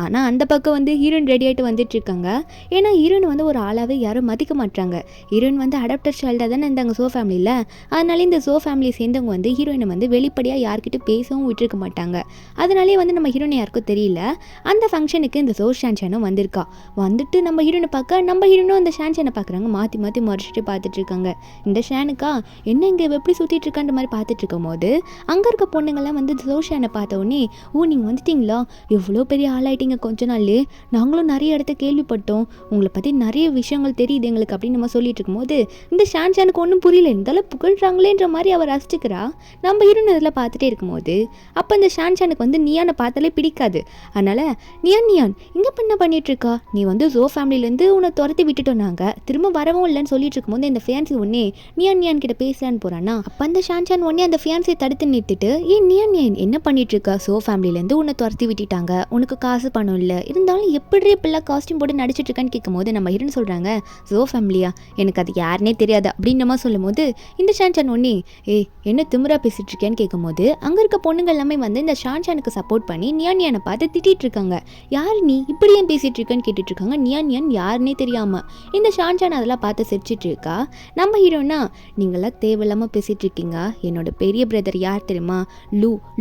ஆனால் அந்த பக்கம் வந்து ஹீரோயின் ரெடி ஆகிட்டு வந்துட்டு இருக்காங்க. ஏன்னா ஹீரோயின் வந்து ஒரு ஆளாகவே யாரும் மதிக்க மாட்டாங்க. ஹீரோயின் வந்து அடாப்டட் சைல்டாக தானே இருந்தாங்க ஜோ ஃபேமிலியில். அதனால இந்த ஜோ ஃபேமிலியை சேர்ந்தவங்க வந்து ஹீரோயினை வந்து வெளிப்படையாக யார்கிட்ட பேசவும் விட்டுருக்க மாட்டாங்க. அதனாலே வந்து நம்ம ஹீரோயின் யாருக்கும் தெரியல. அந்த ஃபங்க்ஷனுக்கு இந்த ஜோ ஷான்ஷானும் வந்திருக்கா. வந்துட்டு நம்ம ஹீரோனை பார்க்க நம்ம ஹீரோனும் அந்த ஷான்ஷானை பார்க்குறாங்க. மாற்றி மாற்றி முறைச்சிட்டு பார்த்துட்டு இருக்காங்க. இந்த ஷானுக்கா என்ன இங்கே எப்படி சுற்றிட்டு இருக்கான்ற மாதிரி பார்த்துட்டு இருக்கும் போது அங்கே இருக்க பொண்ணுங்கள்லாம் வந்து ஜோ ஷானை பார்த்த உடனே, ஓ நீங்கள் வந்துட்டீங்களா, எவ்வளோ பெரிய ஆளாயிட்டீங்க கொஞ்ச நாள், நாங்களும் நிறைய இடத்த கேள்விப்பட்டோம், உங்களை பற்றி நிறைய விஷயங்கள் தெரியுது எங்களுக்கு அப்படின்னு நம்ம சொல்லிட்டு இருக்கும்போது இந்த ஷான்ஷானுக்கு ஒன்றும் புரியல, இருந்தாலும் புகழ்றாங்களேன்ற மாதிரி அவர் ரசிச்சுக்கிறா. நம்ம ஹீரோன் அதில் பார்த்துட்டே இருக்கும்போது அப்போ இந்த ஷான்ஷானுக்கு வந்து நியானை பார்த்தாலே பிடிக்காது. அதனால் நியான் இங்கே என்ன பண்ணிட்டு இருக்கா, நீ வந்து ஜோ ஃபேமிலியிலேருந்து உன்னை துரத்தி விட்டுட்டோம், நாங்கள் திரும்ப வரவும் இல்லைன்னு சொல்லிட்டு இருக்கும்போது இந்த ஃபியான்சி ஒன்னே நியான் கிட்ட பேசலான்னு போகிறானா. அப்போ அந்த ஷான்ஷான் ஒன்னே அந்த ஃபியான்சியை தடுத்து நிறுத்திட்டு, நியான் என்ன பண்ணிட்டு இருக்கா, ஜோ ஃபேமிலியிலேருந்து உன்னை துரத்தி விட்டுட்டாங்க, உனக்கு காசு பணம் இல்லை, இருந்தாலும் எப்படி இப்பெல்லாம் காஸ்டியூம் போட்டு நடிச்சிட்டு இருக்கான்னு கேட்கும்போது நம்ம ஹீரோன்னு சொல்கிறாங்க, ஜோ ஃபேமிலியா, எனக்கு அது யாருன்னே தெரியாது அப்படின்னு நம்ம சொல்லும் போது இந்த ஷான்ஷான் ஒன்னே என்ன திமிரா பேசிட்டு இருக்கேன்னு கேட்கும்போது அங்கே இருக்க பொண்ணுங்க எல்லாமே வந்து இந்த ஷான்ஷானுக்கு சப்போர்ட் பண்ணி நியானை பார்த்து திட்டிட்டு இருக்காங்க. யார் நீ இப்படி ஏன் பேசிட்டு இருக்கேன்னு கேட்டுட்டு இருக்காங்க. நியான் யாருன்னே தெரியாம இந்த ஷான்ஷான் அதெல்லாம் பார்த்து சிரிச்சிட்டு இருக்கா. நம்ம ஹீரோனா, நீங்களாம் தேவையில்லாமல் பேசிட்டு இருக்கீங்க, என்னோட பெரிய பிரதர் யார் தெரியுமா,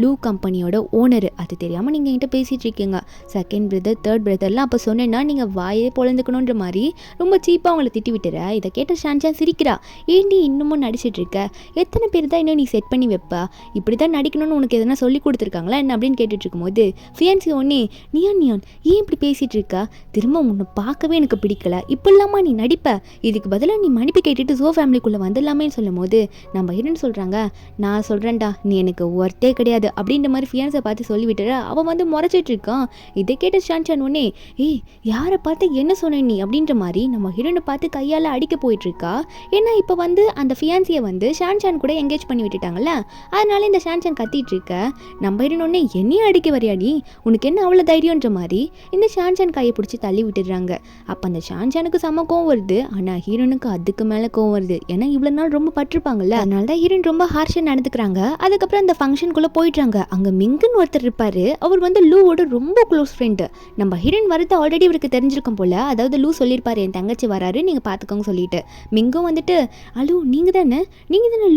லூ கம்பெனியோட ஓனர், அது தெரியாமல் நீங்கள் என்கிட்ட பேசிட்டு இருக்கீங்க, செகண்ட் பிரதர் தேர்ட் பிரதர்லாம் அப்போ சொன்னேன்னா நீங்கள் வாயே பொழந்துக்கணுன்ற மாதிரி ரொம்ப சீப்பாக அவங்கள திட்டி விட்டுற. இதை கேட்ட ஷான்ஷான் சிரிக்கிறா. ஏண்டி இன்னமும் நடிச்சிட்டு இருக்க, எத்தனை பேர் தான் இன்னும் நீ செட் பண்ணி வைப்பா, இப்படி தான் நடிக்கணும்னு உனக்கு எதனா சொல்லி கொடுத்துருக்காங்களா என்ன அப்படின்னு கேட்டுட்டு இருக்கும்போது ஃபியான்சி ஒன்னே நியான் ஏன் இப்படி பேசிட்டு இருக்கா, திரும்ப உன்னை பார்க்கவே எனக்கு பிடிக்கல, இப்போ இல்லாமல் நீ நடிப்ப, இதுக்கு பதிலாக நீ மன்னிப்பு கேட்டுட்டு ஜோ ஃபேமிலிக்குள்ளே வந்துடலாமேன்னு சொல்லும் போது நம்ம ஹீரோன்னு சொல்கிறாங்க, நான் சொல்கிறேன்டா நீ எனக்கு ஒர்த்தே கிடையாது அப்படின்ற மாதிரி ஃபியான்ஸை பார்த்து சொல்லிவிட்டுற. அவன் வந்து முறைச்சிட்டு இருக்கான். இதை கேட்ட ஷான்ஷான் ஒன்னே யாரை பார்த்து என்ன சொன்ன நீ அப்படின்ற மாதிரி நம்ம ஹீரோனை பார்த்து கையால் அடிக்க போயிட்டுருக்கா. ஏன்னா இப்போ வந்து அந்த ஃபியான்சியை வந்து ஷான்ஷான் கூட என்கேஜ் பண்ணி விட்டுட்டாங்கல்ல, அதனால இந்த ஷான்ஷான் கத்திட்டு இருக்க. நம்ம ஹீரோன் ஒன்னே என்னையும் அடிக்க வரையாடி, உனக்கு என்ன அவ்வளோ தைரியன்ற மாதிரி இந்த ஷான்ஷான் கையை பிடிச்சி தள்ளி விட்டுடுறாங்க. அப்போ அந்த ஷான்ஷானுக்கு செம்ம கோவம் வருது. ஆனால் ஹீரோனுக்கு அதுக்கு மேலே கோவம் வருது. ஏன்னா இவ்வளோ நாள் ரொம்ப பட்டிருப்பாங்கல்ல, அதனால தான் ஹீரோன் ரொம்ப ஹார்ஷாக நடந்துக்கிறாங்க. அதுக்கப்புறம் அந்த ஃபங்க்ஷனுக்குள்ளே போயிடுறாங்க. அங்கே மிங்குன்னு ஒருத்தர் இருப்பார். அவர் வந்து லூவோட ரொம்ப க்ளோஸ் ஃப்ரெண்டு. நம்ம ஹீரோயின் வரது ஆல்ரெடி இவருக்கு தெரிஞ்சிருக்கும் போல். அதாவது லூ சொல்லியிருப்பாரு, என் தங்கச்சி வராரு நீங்கள் பார்த்துக்கோங்க சொல்லிட்டு. மிங்கும் வந்துட்டு, அலு நீங்கள் தானே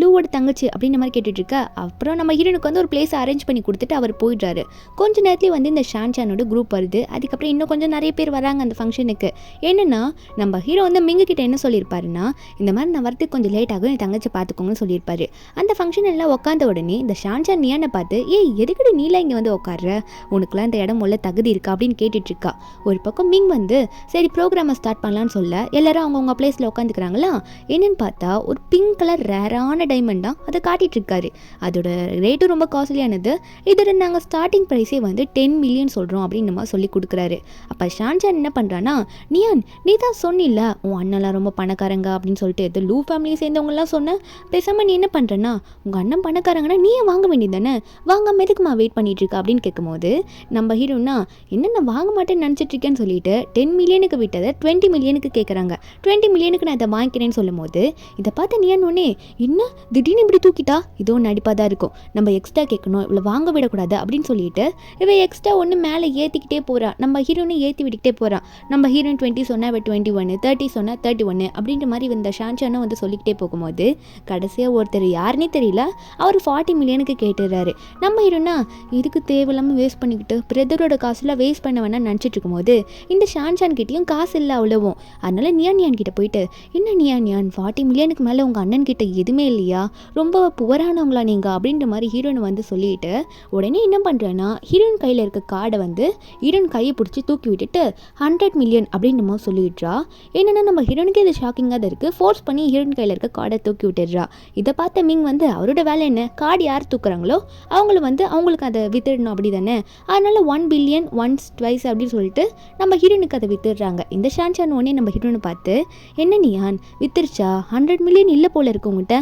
லூவோட தங்கச்சி அப்படின்ற மாதிரி கேட்டுட்டு இருக்க. அப்புறம் நம்ம ஹீரோனுக்கு வந்து ஒரு பிளேஸ் அரேஞ்ச் பண்ணி கொடுத்துட்டு அவர் போயிடுறாரு. கொஞ்ச நேரத்துலேயே வந்து இந்த ஷான்ஷானோட குரூப் வருது. அதுக்கப்புறம் இன்னும் கொஞ்சம் நிறைய பேர் வராங்க அந்த ஃபங்க்ஷனுக்கு. என்னென்னா நம்ம ஹீரோ வந்து மிங்கு கிட்ட என்ன சொல்லியிருப்பாருன்னா, இந்த மாதிரி நான் வரதுக்கு கொஞ்சம் லேட் ஆகும், என் தங்கச்சி பார்த்துக்கோங்க உட்காந்துக்கோங்கன்னு சொல்லியிருப்பாரு. அந்த ஃபங்க்ஷன் எல்லாம் உட்காந்த உடனே இந்த ஷான்சான் நியானை பார்த்து, ஏய் எதுக்கடி நீலாம் இங்கே வந்து உட்காடுற, உனக்குலாம் இந்த இடம் உள்ள தகுதி இருக்கா அப்படின்னு கேட்டுட்டு இருக்கா. ஒரு பக்கம் மிங் வந்து சரி ப்ரோக்ராமை ஸ்டார்ட் பண்ணலான்னு சொல்ல எல்லாரும் அவங்கவுங்க பிளேஸில் உட்காந்துக்கிறாங்களா. என்னன்னு பார்த்தா ஒரு பிங்க் கலர் ரேரான டைமண்ட் தான் அதை காட்டிட்டு இருக்காரு. அதோட ரேட்டும் ரொம்ப காஸ்ட்லியானது. இதோட நாங்கள் ஸ்டார்டிங் ப்ரைஸே வந்து 10 மில்லியன் சொல்கிறோம் அப்படின்னு நம்ம சொல்லி கொடுக்குறாரு. அப்போ ஷான்சான் என்ன பண்ணுறான்னா, நியான் நீ தான் சொன்னில்ல உன் அண்ணெல்லாம் ரொம்ப பணக்காரங்க அப்படின்னு சொல்லிட்டு இது லூ ஃபேமிலியை சேர்ந்தவங்கலாம் சொன்ன, பேசாமல் நீ என்ன பண்ணுறன்னா உங்கள் அண்ணன் பணக்காரங்கன்னா நீயே வாங்க வேண்டியது தானே, வாங்காம எதுக்குமா வெயிட் பண்ணிட்டு இருக்க அப்படின்னு கேட்கும்போது நம்ம ஹீரோனா என்ன நான் வாங்க மாட்டேன்னு நினச்சிட்டு இருக்கேன்னு சொல்லிட்டு 10 மில்லியனுக்கு விட்டதை 20 மில்லியனுக்கு கேட்குறாங்க. 20 மில்லியனுக்கு நான் இதை வாங்கிக்கிறேன்னு சொல்லும் போது இதை பார்த்து நியான் ஒன்னே என்ன திடீர்னு இப்படி தூக்கிட்டா, இதோ நடிப்பாக தான் இருக்கும், நம்ம எக்ஸ்ட்ரா கேட்கணும், இவ்வளோ வாங்க விடக்கூடாது அப்படின்னு சொல்லிட்டு இவ எக்ஸ்ட்ரா ஒன்று மேலே ஏற்றிக்கிட்டே போகிறா. நம்ம ஹீரோனை ஏற்றி விட்டுக்கிட்டே போகிறான். நம்ம ஹீரோயின் 20 சொன்னால் இவ 21, 30 சொன்னால் 31 அப்படின்ற மாதிரி இந்த ஷான்சானும் வந்து சொல்லிக்கிட்டே போகும்போது கடைசியாக ஒருத்தர் யாருன்னே தெரியல அவர் 40 மில்லியனுக்கு கேட்டுறாரு. நம்ம ஹீரோனா இதுக்கு தேவையில்லாமல் வேஸ்ட் பண்ணிக்கிட்டு பிரதரோட காசுலாம் வேஸ்ட் பண்ண வேணாம்னு நினச்சிட்டு இருக்கும்போது இந்த ஷான்சான் கிட்டேயும் காசு இல்லை அவ்வளவும். அதனால நியான் கிட்ட போயிட்டு என்ன நியான் 40 மில்லியனுக்கு மேலே உங்கள் அண்ணன் கிட்ட எதுவுமே இல்லையா, ரொம்ப புவரானவங்களா நீங்கள் அப்படின்ற மாதிரி ஹீரோனை வந்து சொல்லிட்டு உடனே என்ன பண்ணுறேன்னா ஹீரோயின் கையில் இருக்க கார்டை வந்து ஹீரோயின் கையை பிடிச்சி தூக்கி விட்டுட்டு 100 மில்லியன் அப்படின்னு நம்ம சொல்லிடுறா. என்னன்னா நம்ம ஹீரோனுக்கு இது ஷாக்கிங்காக தான் இருக்குது. ஃபோர்ஸ் பண்ணி ஹீரோயின் கையில் இருக்க கார்டை தூக்கி விட்டுடுறா. இதை பார்த்த மிங் வந்து அவரோட வேலை என்ன, கார்டு யார் தூக்குறாங்களோ அவங்கள வந்து அவங்களுக்கு அதை வித்துடணும் அப்படி தானே, அதனால 1 பில்லியன் ஒன்ஸ் ட்வைஸ் அப்படின்னு சொல்லிட்டு நம்ம ஹீரோனுக்கு அதை வித்துடுறாங்க. இந்த ஷான்சான் உடனே நம்ம ஹீரோனை பார்த்து என்ன நியான் வித்துருச்சா, 100 மில்லியன் இல்லை போல இருக்கு உங்கள்கிட்ட,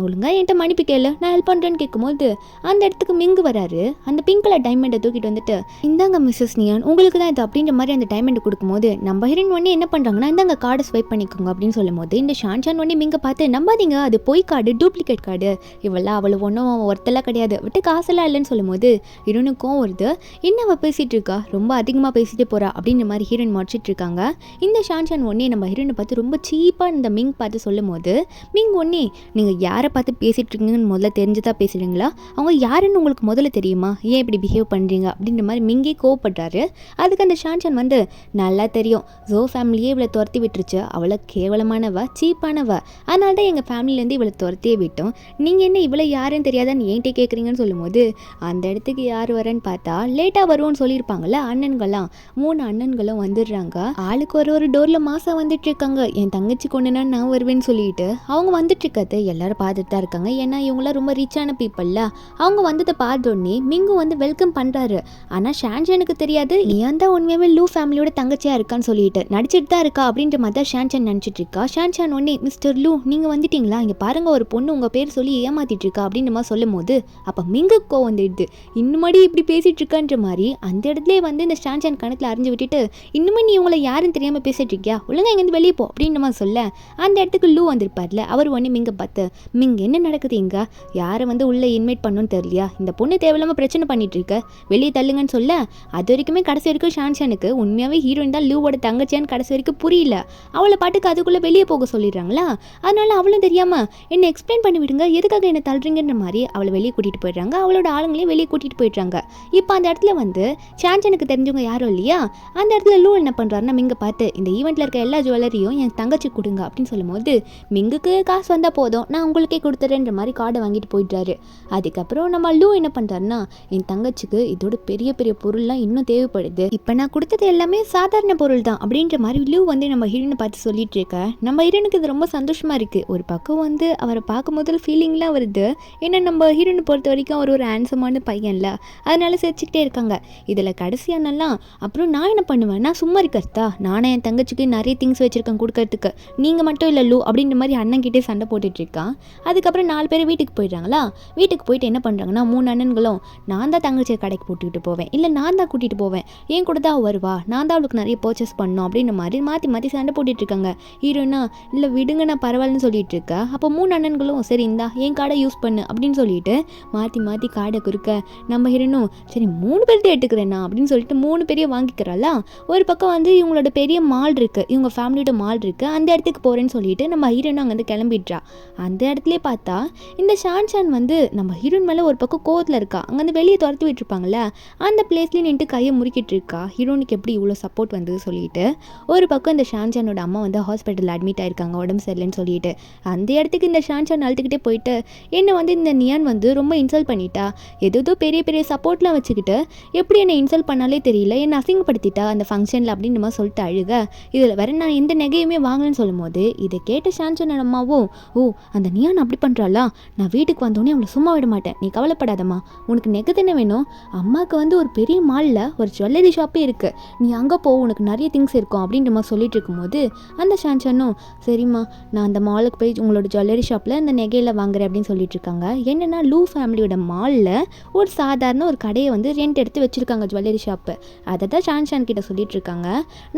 ஒழுங்கா என்கிட்ட மன்னிப்பு கேளு நான் ஹெல்ப் பண்ணுறேன்னு கேட்கும்போது அந்த இடத்துக்கு மிங்கு வராரு. அந்த பிங்க் கலர் டைமண்டை தூக்கிட்டு வந்துட்டு இந்தாங்க மிஸ்ஸஸ் நியான் உங்களுக்கு தான் இது அப்படின்ற மாதிரி அந்த டைமண்டை கொடுக்கும்போது நம்ம ஹீரோயின் உடனே என்ன பண்ணுறாங்கன்னா இந்தாங்க கார்டை ஸ்வைப் பண்ணிக்கோங்க அப்படின்னு சொல்லும் போது இந்த ஷான்சான் உடனே மிங்க பார்த்து நம்பாதீங்க அது பொய் கார்டு, டூப்ளிகேட் கார்டு, இவெல்லாம் அவளை ஒன்றும் ஒருத்தெல்லாம் கிடையாது, விட்டு காசெல்லாம் இல்லைன்னு சொல்லும் போது ஹீரோனுக்கும் வருது, என்ன அவள் பேசிகிட்டு இருக்கா, ரொம்ப அதிகமாக பேசிகிட்டே போகிறா அப்படின்ற மாதிரி ஹீரோயின் முடிச்சிட்டு இருக்காங்க. இந்த ஷான்சான் ஒன்னே நம்ம ஹீரோனை பார்த்து ரொம்ப சீப்பாக இந்த மிங் பார்த்து சொல்லும் போது மிங் ஒன்னே நீங்கள் யாரை பார்த்து பேசிகிட்டு இருக்கீங்கன்னு முதல்ல தெரிஞ்சுதான் பேசுகிறீங்களா, அவங்க யாருன்னு உங்களுக்கு முதல்ல தெரியுமா, ஏன் இப்படி பிஹேவ் பண்ணுறீங்க அப்படின்ற மாதிரி மிங்கே கோவப்படுறாரு. அதுக்கு அந்த ஷான்சான் வந்து நல்லா தெரியும் ஜோ ஃபேமிலியே இவளை துரத்தி விட்டுருச்சு, அவளை கேவலமானவ சீப்பானவ, அதனால தான் எங்கள் ஃபேமிலியிலேருந்து இவளை துரத்தியே விட்டோம், நீங்கள் என்ன இவளை யாருன்னு தெரியாதான்னு என்கிட்ட கேட்குறீங்கன்னு சொல்லும்போது அந்த இடத்துக்கு யார் வரேன்னு பார்த்தா லேட்டாக வருவோன்னு சொல்லியிருப்பாங்கல்ல அண்ணன்கள்லாம், 3 அண்ணன்களும் வந்துடுறாங்க. ஆளுக்கு ஒரு டோரில் மாசம் வந்துட்டு இருக்காங்க. என் தங்கச்சி கொண்டுனா நான் வருவேன்னு சொல்லிட்டு அவங்க வந்துட்டு இருக்கிறது எல்லாரும் பார்த்துட்டு தான் இருக்காங்க. ஏன்னா இவங்களாம் ரொம்ப ரிச்சான பீப்புள்ல. அவங்க வந்ததை பார்த்தோன்னே மிங்கும் வந்து வெல்கம் பண்ணுறாரு. ஆனால் ஷான்சானுக்கு தெரியாது ஏன் தான் உண்மையாகவே லூ ஃபேமிலியோட தங்கச்சியாக இருக்கான்னு சொல்லிட்டு நடிச்சிட்டு தான் இருக்கா அப்படின்ற மாதிரி தான் ஷான்சான் நினச்சிட்டு இருக்கா. ஷான்சான் ஒன்னே மிஸ்டர் லூ நீங்கள் வந்துட்டீங்களா, இங்கே பாருங்க ஒரு பொண்ணு உங்கள் பேர் சொல்லி ஏமாத்திட்டு இருக்கா அப்படின்னு மாதிரி சொல்லும் போது அப்போ மிங்குக்கோ வந்துடுது, இன்னுமாடி இப்படி பேசிட்டு இருக்கான்ற மாதிரி அந்த இடத்துல வந்து இந்த ஷான்சான் கணக்கில் அறிஞ்சு விட்டுட்டு இன்னுமே நீ உங்களை யாருன்னு தெரியாமல் பேசிட்டு இருக்கியா, ஒழுங்கா இங்கேருந்து வெளியே போ அப்படின்ற மாதிரி சொல்ல அந்த இடத்துக்கு லூ வந்திருப்பார்ல அவர் ஒன்று மிங்க பார்த்து மிங் என்ன நடக்குது இங்கே, யாரை வந்து உள்ளே இன்வைட் பண்ணணும்னு தெரியலையா, இந்த பொண்ணு தேவையில்லாமல் பிரச்சனை பண்ணிட்டு இருக்க, வெளியே தள்ளுங்கன்னு சொல்ல அது வரைக்குமே கடைசி வரைக்கும் ஷான்சானுக்கு உண்மையாகவே ஹீரோயின் தான் லூவோட தங்கச்சியான்னு கடைசி வரைக்கும் புரியல. அவளை பாட்டுக்கு அதுக்குள்ளே வெளியே போக சொல்லிடுறாங்களா, அதனால அவளும் தெரியாமல் என்ன எக்ஸ்பிளைன் பண்ணி விடுங்க எதுக்காக என்ன தள்ளுறீங்கன்ற மாதிரி அவளை வெளியே கூட்டிகிட்டு போயிடுறாங்க. அவளோட ஆளுங்களையும் வெளியே கூட்டிகிட்டு போயிடுறாங்க. இப்போ அந்த இடத்துல வந்து ஷான்சானுக்கு தெரிஞ்சவங்க யாரும் இல்லையா, அந்த இடத்துல லூ என்ன பண்ணுறாருன்னா மிங்க பார்த்து இந்த ஈவெண்ட்டில் இருக்க எல்லா ஜுவல்லரியும் என் தங்கச்சி கொடுங்க அப்படின்னு சொல்லும்போது மிங்குக்கு காசு வந்தால் போதும் நான் உங்களுக்கே கொடுத்துறேன்ற மாதிரி கார்டை வாங்கிட்டு போயிடுறாரு. அதுக்கப்புறம் நம்ம லூ என்ன பண்ணுறாருன்னா என் தங்கச்சிக்கு இதோட பெரிய பெரிய பொருள்லாம் இன்னும் தேவைப்படுது, இப்போ நான் கொடுத்தது எல்லாமே சாதாரண பொருள் தான் அப்படின்ற மாதிரி லூ வந்து நம்ம ஹீரோனை பார்த்து சொல்லிட்டு இருக்க நம்ம ஹீரோனுக்கு இது ரொம்ப சந்தோஷமாக இருக்குது. ஒரு பக்கம் வந்து அவரை பார்க்கும் முதல் ஃபீலிங்லாம் வருது. ஏன்னா நம்ம ஹீரோனை பொறுத்த வரைக்கும் அவர் ஒரு ஹேண்ட்ஸமான பையன்ல, அதனால சிரிச்சுக்கிட்டே இருக்காங்க. இதில் கடைசியானலாம் அப்புறம் நான் என்ன பண்ணுவேன், நான் சும்மா இருக்கிறதா, நானே என் தங்கச்சிக்கு நிறைய திங்ஸ் வச்சுருக்கேன் கொடுக்கறதுக்கு, நீங்கள் மட்டும் இல்லை லூ அப்படின்ற மாதிரி அண்ணன்கிட்டே சண்டை போட்டுட்டு இருக்கான். அதுக்கப்புறம் 4 பேர் வீட்டுக்கு போயிடுறாங்களா. வீட்டுக்கு போயிட்டு என்ன பண்ணுறாங்கன்னா 3 அண்ணன்களும் நான் தான் தங்கச்சியை கடைக்கு போட்டுக்கிட்டு போவேன், இல்லை நான் தான் கூட்டிகிட்டு போவேன், ஏன் கூட தான் வருவா, நான் தான் அவளுக்கு நிறைய பர்ச்சேஸ் பண்ணணும் அப்படின்ற மாதிரி மாற்றி மாற்றி சண்டை போட்டுட்டு இருக்காங்க. ஹீரோனா இல்லை விடுங்க நான் பரவாயில்லன்னு சொல்லிட்டு இருக்கா. அப்போ 3 அண்ணன்களும் சரி இந்தா என் கார்டை யூஸ் பண்ணு அப்படின்னு சொல்லிட்டு மாற்றி மாற்றி கார்டை குறுக்க நம்ம ஹீரோனும் சரி 3 பேர்த்து எடுத்துக்கிறேன்னா அப்படின்னு சொல்லிட்டு 3 பேரையே வாங்கிக்கிறாளா. ஒரு பக்கம் வந்து இவங்களோட பெரிய மால் இருக்குது, இவங்க ஃபேமிலியோட மால் இருக்குது, அந்த இடத்துக்கு போகிறேன்னு சொல்லிட்டு நம்ம ஹீரோனும் அங்கேருந்து கிளம்பிடுறா. அந்த இடத்துலேயே பார்த்தா இந்த ஷான்சான் வந்து நம்ம ஹீரோயின் மேலே ஒரு பக்கம் கோவத்தில் இருக்கா. அங்கேருந்து வெளியே துரத்தி விட்டுருப்பாங்கள்ல அந்த பிளேஸ்லேயே நின்று கையை முறுக்கிட்டு இருக்கா. ஹீரோனுக்கு எப்படி இவ்வளோ சப்போர்ட் வந்தது சொல்லிட்டு ஒரு பக்கம் இந்த ஷான்சானோட அம்மா வந்து ஹாஸ்பிட்டலில் அட்மிட் ஆயிருக்காங்க உடம்பு சரியில்லைன்னு சொல்லிட்டு. அந்த இடத்துக்கு இந்த ஷான்சான் அழுத்துக்கிட்டே போயிட்டு என்னை வந்து இந்த நியான் வந்து ரொம்ப இன்சல்ட் பண்ணிட்டா, ஏதோ பெரிய பெரிய சப்போர்ட்லாம் வச்சுக்கிட்டு எப்படி என்னை இன்சல்ட் பண்ணாலே தெரியல, என்னை அசிங்கப்படுத்திட்டா அந்த ஃபங்க்ஷனில் அப்படின்னு நம்ம சொல்லிட்டு அழுக. இதில் வேற நான் எந்த நகையுமே வாங்கலன்னு சொல்லும் போது இதை கேட்ட ஷான்சான் அம்மாவும், ஓ அந்த நியான் அப்படி பண்ணுறாளா, நான் வீட்டுக்கு வந்தோடனே அவளை சும்மா விட மாட்டேன், நீ கவலைப்படாதம்மா, உனக்கு நெகை தானே வேணும், அம்மாவுக்கு வந்து ஒரு பெரிய மாலில் ஒரு ஜுவல்லரி ஷாப்பே இருக்குது, நீ அங்கே போ, உனக்கு நிறைய திங்ஸ் இருக்கும் அப்படின்ற மாதிரி சொல்லிட்டு இருக்கும்போது அந்த ஷான்சானும் சரிம்மா நான் அந்த மாலுக்கு போய் உங்களோட ஜுவல்லரி ஷாப்பில் இந்த நெகையில் வாங்குறேன் அப்படின்னு சொல்லிட்டு இருக்காங்க. என்னென்னா லூ ஃபேமிலியோட மாலில் ஒரு சாதாரண ஒரு கடையை வந்து ரெண்ட் எடுத்து வச்சுருக்காங்க ஜுவல்லரி ஷாப்பு. அதை தான் ஷான்சான் கிட்ட சொல்லிட்டு இருக்காங்க.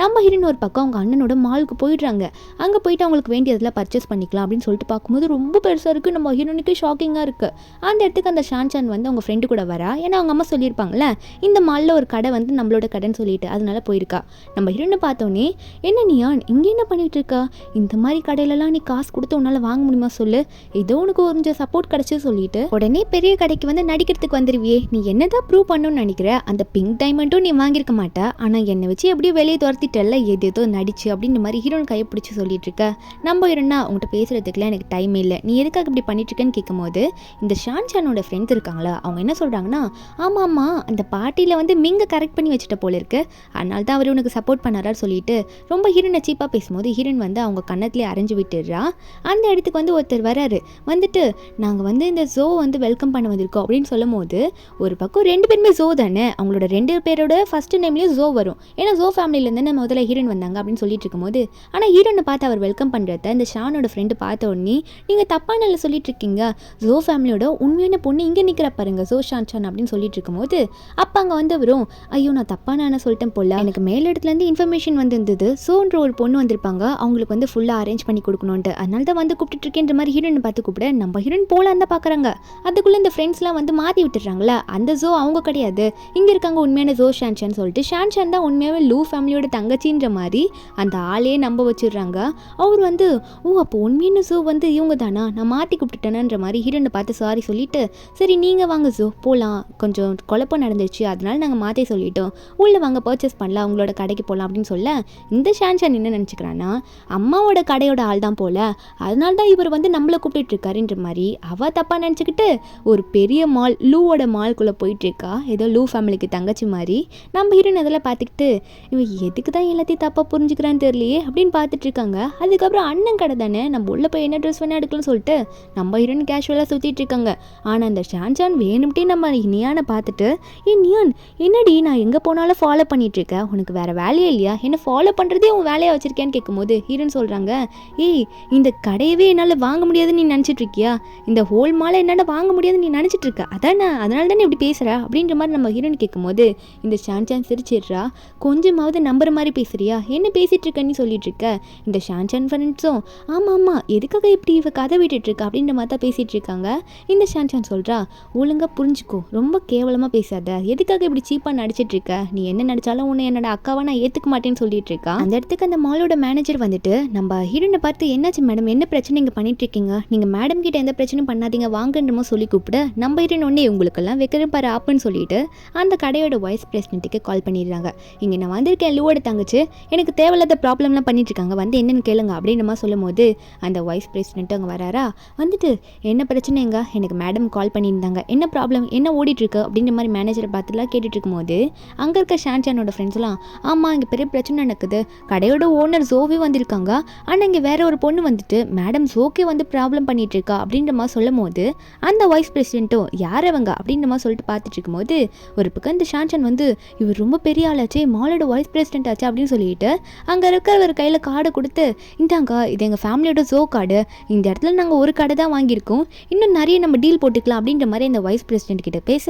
நம்ம ஹீரோயின் ஒரு பக்கம் அவங்க அண்ணனோட மாலுக்கு போயிடுறாங்க. அங்கே போயிட்டு அவங்களுக்கு வேண்டியதெல்லாம் பர்ச்சேஸ் பண்ணிக்கலாம் அப்படின்னு சொல்லிட்டு பார்க்கும்போது ரொம்ப பெருசாக இருக்குது. நம்ம ஹீரோனுக்கு ஷாக்கிங்காக இருக்குது. அந்த இடத்துக்கு அந்த ஷான்சான் வந்து அவங்க ஃப்ரெண்டு கூட வரா. ஏன்னா அவங்க அம்மா சொல்லியிருப்பாங்களே இந்த மாலில் ஒரு கடை வந்து நம்மளோட கடைன்னு சொல்லிட்டு அதனால போயிருக்கா. நம்ம ஹீரோனை பார்த்தோன்னே என்ன நியான் இங்கே என்ன பண்ணிட்டு இருக்கா, இந்த மாதிரி கடையிலலாம் நீ காசு கொடுத்து உன்னால் வாங்க முடியுமா சொல்லு, ஏதோ உனக்கு கொஞ்சம் சப்போர்ட் கிடச்சி சொல்லிட்டு உடனே பெரிய கடைக்கு வந்து நடிக்கிறதுக்கு வந்துருவியே, நீ என்னதான் ப்ரூவ் பண்ணணும்னு நினைக்கிற, அந்த பிங்க் டைமண்டும் நீ வாங்கியிருக்க மாட்டா, ஆனால் என்னை வச்சு எப்படியோ வெளியே துரத்திட்டல ஏதோ நடிச்சு அப்படின்ற மாதிரி ஹீரோன் கையை பிடிச்சி சொல்லிட்டு இருக்க. நம்ம ஹீரோனா உங்கள்கிட்ட பேசுறதுக்குலாம் எனக்கு டைம் இல்லை, நீ எதுக்காக இப்படி பண்ணிட்டு இருக்கேன்னு கேட்கும்போது இந்த ஷான்சானோட ஃப்ரெண்ட்ஸ் இருக்காங்களா அவங்க என்ன சொல்கிறாங்கன்னா, ஆமாம்மா அந்த பார்ட்டியில் வந்து மிங்க கரெக்ட் பண்ணி வச்சுட்ட போல இருக்கு, அதனால தான் அவர் உனக்கு சப்போர்ட் பண்ணாரான்னு சொல்லிட்டு ரொம்ப ஹீரோனை சீப்பாக பேசும்போது ஹீரோன் வந்து அவங்க கன்னத்திலே அரைஞ்சு விட்டுடுறா. அந்த இடத்துக்கு வந்து ஒருத்தர் வராரு. வந்துட்டு நாங்கள் வந்து இந்த ஜோ வந்து வெல்கம் பண்ண வந்திருக்கோம் அப்படின்னு சொல்லும் போது ஒரு பக்கம் 2 பேருமே ஜோ தானே, அவங்களோட 2 பேரோட ஃபர்ஸ்ட் நேம்லேயும் ஜோ வரும். ஏன்னா ஜோ ஃபேமிலியிலேருந்து நம்ம முதல்ல ஹீரோன் வந்தாங்க அப்படின்னு சொல்லிட்டு இருக்கும்போது ஆனால் ஹீரோனை பார்த்து அவர் வெல்கம் பண்ணுறத இந்த ஷானோட ஃப்ரெண்டு பார்த்த உடனே நீங்கள் தப்பான சொல்லிட்டு இருக்கீங்க, ஜோ ஃபேமிலியோட உண்மையான பொண்ணு இங்கே நிற்கிற பாருங்க ஜோ ஷான்சான் அப்படின்னு சொல்லிட்டு இருக்கும்போது அப்போ அங்கே வந்து வரும், ஐயோ நான் தப்பான சொல்லிட்டேன் போல, எனக்கு மேலிடத்துலேருந்து இன்ஃபர்மேஷன் வந்துருந்தது, சோன்ற ஒரு பொண்ணு வந்திருப்பாங்க அவங்களுக்கு வந்து ஃபுல்லாக அரேஞ்ச் பண்ணி கொடுக்கணுன்ட்டு, அதனால தான் வந்து கூப்பிட்டு இருக்கேன்ற மாதிரி ஹீரோனை பார்த்து கூப்பிட நம்ம ஹீரோயின் போலான்னு தான் பார்க்குறாங்க. அதுக்குள்ளே இந்த ஃப்ரெண்ட்ஸ்லாம் வந்து மாற்றி விட்டுறாங்களா, அந்த ஜோ அவங்க கிடையாது, இங்கே இருக்காங்க உண்மையான ஜோ ஷான்சான் சொல்லிட்டு ஷான்சான் தான் உண்மையாகவே லூ ஃபேமிலியோட தங்கச்சின்ற மாதிரி அந்த ஆளே நம்ப வச்சிடுறாங்க. அவர் வந்து ஓ அப்போ உண்மையான ஜோ வந்து இவங்க தானா, நான் மாற்றி கூப்பிட்டுட்டேன்ற மாதிரி ஹீரோனை பார்த்து சாரி சொல்லிட்டு சரி நீங்கள் வாங்க ஜோ போகலாம், கொஞ்சம் குழப்பம் நடந்துச்சு அதனால நாங்கள் மாற்றி சொல்லிட்டோம், உள்ளே வாங்க பர்ச்சேஸ் பண்ணலாம் உங்களோட கடைக்கு போகலாம் அப்படின்னு சொல்ல இந்த ஷான்சான் என்ன நினச்சிக்கிறான்னா அம்மாவோட கடையோட ஆள் தான் போல, அதனால தான் இவர் வந்து நம்மளை கூப்பிட்டு இருக்காருன்ற மாதிரி அவள் தப்பாக நினச்சிக்கிட்டு ஒரு பெரிய மால் லூவோட மால்குள்ளே போயிட்டுருக்கா. ஏதோ லூ ஃபேமிலிக்கு தங்கச்சி மாதிரி. நம்ம ஹீரோன் அதெல்லாம் பார்த்துக்கிட்டு இவன் எதுக்கு தான் எல்லாத்தையும் தப்பாக புரிஞ்சுக்கிறான்னு தெரியலையே அப்படின்னு பார்த்துட்டு இருக்காங்க. அதுக்கப்புறம் அண்ணன் கடை தானே நம்ம உள்ளே போய் என்ன ட்ரெஸ் வேணா எடுக்கலாம்னு சொல்லிட்டு நம்ம ஹீரோன் கேஷுவலாக சுற்றிட்டு இருக்காங்க. ஆனால் அந்த ஷான்சான் வேணும்ட்டே நம்ம நியானை பார்த்துட்டு நியான் என்னடி நான் எங்கே போனாலும் ஃபாலோ பண்ணிட்டு இருக்கேன், உனக்கு வேறு வேலையே இல்லையா, என்ன ஃபாலோ பண்ணுறதே உன் வேலையாக வச்சிருக்கேன்னு கேட்கும்போது ஹீரோன் சொல்கிறாங்க, ஏய் இந்த கடையவே என்னால் வாங்க முடியாதுன்னு நீ நினச்சிட்டு இருக்கியா, இந்த ஹோல் மாலை என்னால் வாங்க முடியாதுன்னு நீ நினச்சிட்டு இருக்க, அதான் அதனால தானே இப்படி பேசுகிறா அப்படின்ற மாதிரி நம்ம ஹீரோன் கேட்கும்போது இந்த ஷான்சான் சிரிச்சிடுறா. கொஞ்சமாவது நம்புற மாதிரி பேசுறியா, என்ன பேசிகிட்டு இருக்கன்னு சொல்லிட்டு இருக்க. இந்த ஷான்சான் ஃப்ரெண்ட்ஸும் ஆமாம் எதுக்காக இப்படி இவ கதை விட்டுட்டு இருக்கா அப்படின்ற மாதிரி தான் பேசிகிட்டு இருக்காங்க. இந்த ஷான்சான் சொல்கிறா, ஒழுங்காக புரிஞ்சுக்கோ, ரொம்ப கேவலமாக பேசாத, எதுக்காக இப்படி சீப்பாக நடிச்சிட்டு இருக்க, நீ என்ன நடிச்சாலும் உன்னை என்னோட அக்காவை நான் ஏற்றுக்க மாட்டேன்னு சொல்லிட்டு இருக்கா. அந்த இடத்துக்கு அந்த மாலோட மேனேஜர் வந்துட்டு நம்ம ஹீரோனை பார்த்து என்னாச்சு மேடம் என்ன பிரச்சனை இங்கே பண்ணிட்டு இருக்கீங்க, நீங்கள் மேடம் கிட்ட எந்த பிரச்சனையும் பண்ணாதீங்க வாங்கன்றமோ சொல்லி கூப்பிட நம்ம ஹீரோன் ஒன்னே உங்களுக்கெல்லாம் வைக்கிற பாரு ஆப்புன்னு சொல்லிட்டு அந்த கடையோட வைஸ் பிரசிடென்ட்டுக்கு கால் பண்ணிடுறாங்க. இங்கே நான் வந்திருக்கேன் லூவோட தங்கச்சி, எனக்கு தேவையில்லாத ப்ராப்ளம்லாம் பண்ணிட்டு இருக்காங்க, வந்து என்னென்னு கேளுங்க அப்படின்ற மாதிரி சொல்லும் போது அந்த வைஸ் பிரசிடென்ட் அங்கே வராரா. வந்துட்டு என்ன பிரச்சனைங்க, எனக்கு மேடம் கால் பண்ணியிருந்தாங்க, என்ன ப்ராப்ளம் என்ன ஓடிட்டுருக்கு அப்படின்ற மாதிரி மேனேஜரை பார்த்துலாம் கேட்டுட்டு இருக்கும்போது அங்கே இருக்க ஷான்சானோட ஃப்ரெண்ட்ஸ்லாம் ஆமாம் இங்கே பெரிய பிரச்சனை நடக்குது, கடையோட ஓனர் ஜோவே வந்திருக்காங்க, ஆனால் இங்கே வேற ஒரு பொண்ணு வந்துட்டு மேடம் ஜோக்கே வந்து ப்ராப்ளம் பண்ணிட்டு இருக்கா அப்படின்ற மாதிரி சொல்லும் போது அந்த வைஸ் பிரசிடென்ட்டும் யார் அவங்க அப்படின்ற மாதிரி சொல்லிட்டு பார்த்துட்டு இருக்கும்போது ஒரு பக்கம் இந்த ஷான்சான் வந்து இவர் ரொம்ப பெரிய ஆளாச்சே மாலோட வைஸ் பிரசிடென்ட் ஆச்சு அப்படின்னு சொல்லிட்டு அங்கே இருக்கிறவர் கையில் கார்டை கொடுத்து இந்தாங்க இது எங்கள் ஃபேமிலியோட ஜோ கார்டு, இந்த இடத்துல நாங்கள் ஒரு கடை தான் வாங்கியிருக்கோம், இன்னும் நிறைய நம்ம டீல் போட்டுக்கலாம் அப்படின்ற மாதிரி இந்த வைஸ் பிரசிடென்ட் கிட்ட பேச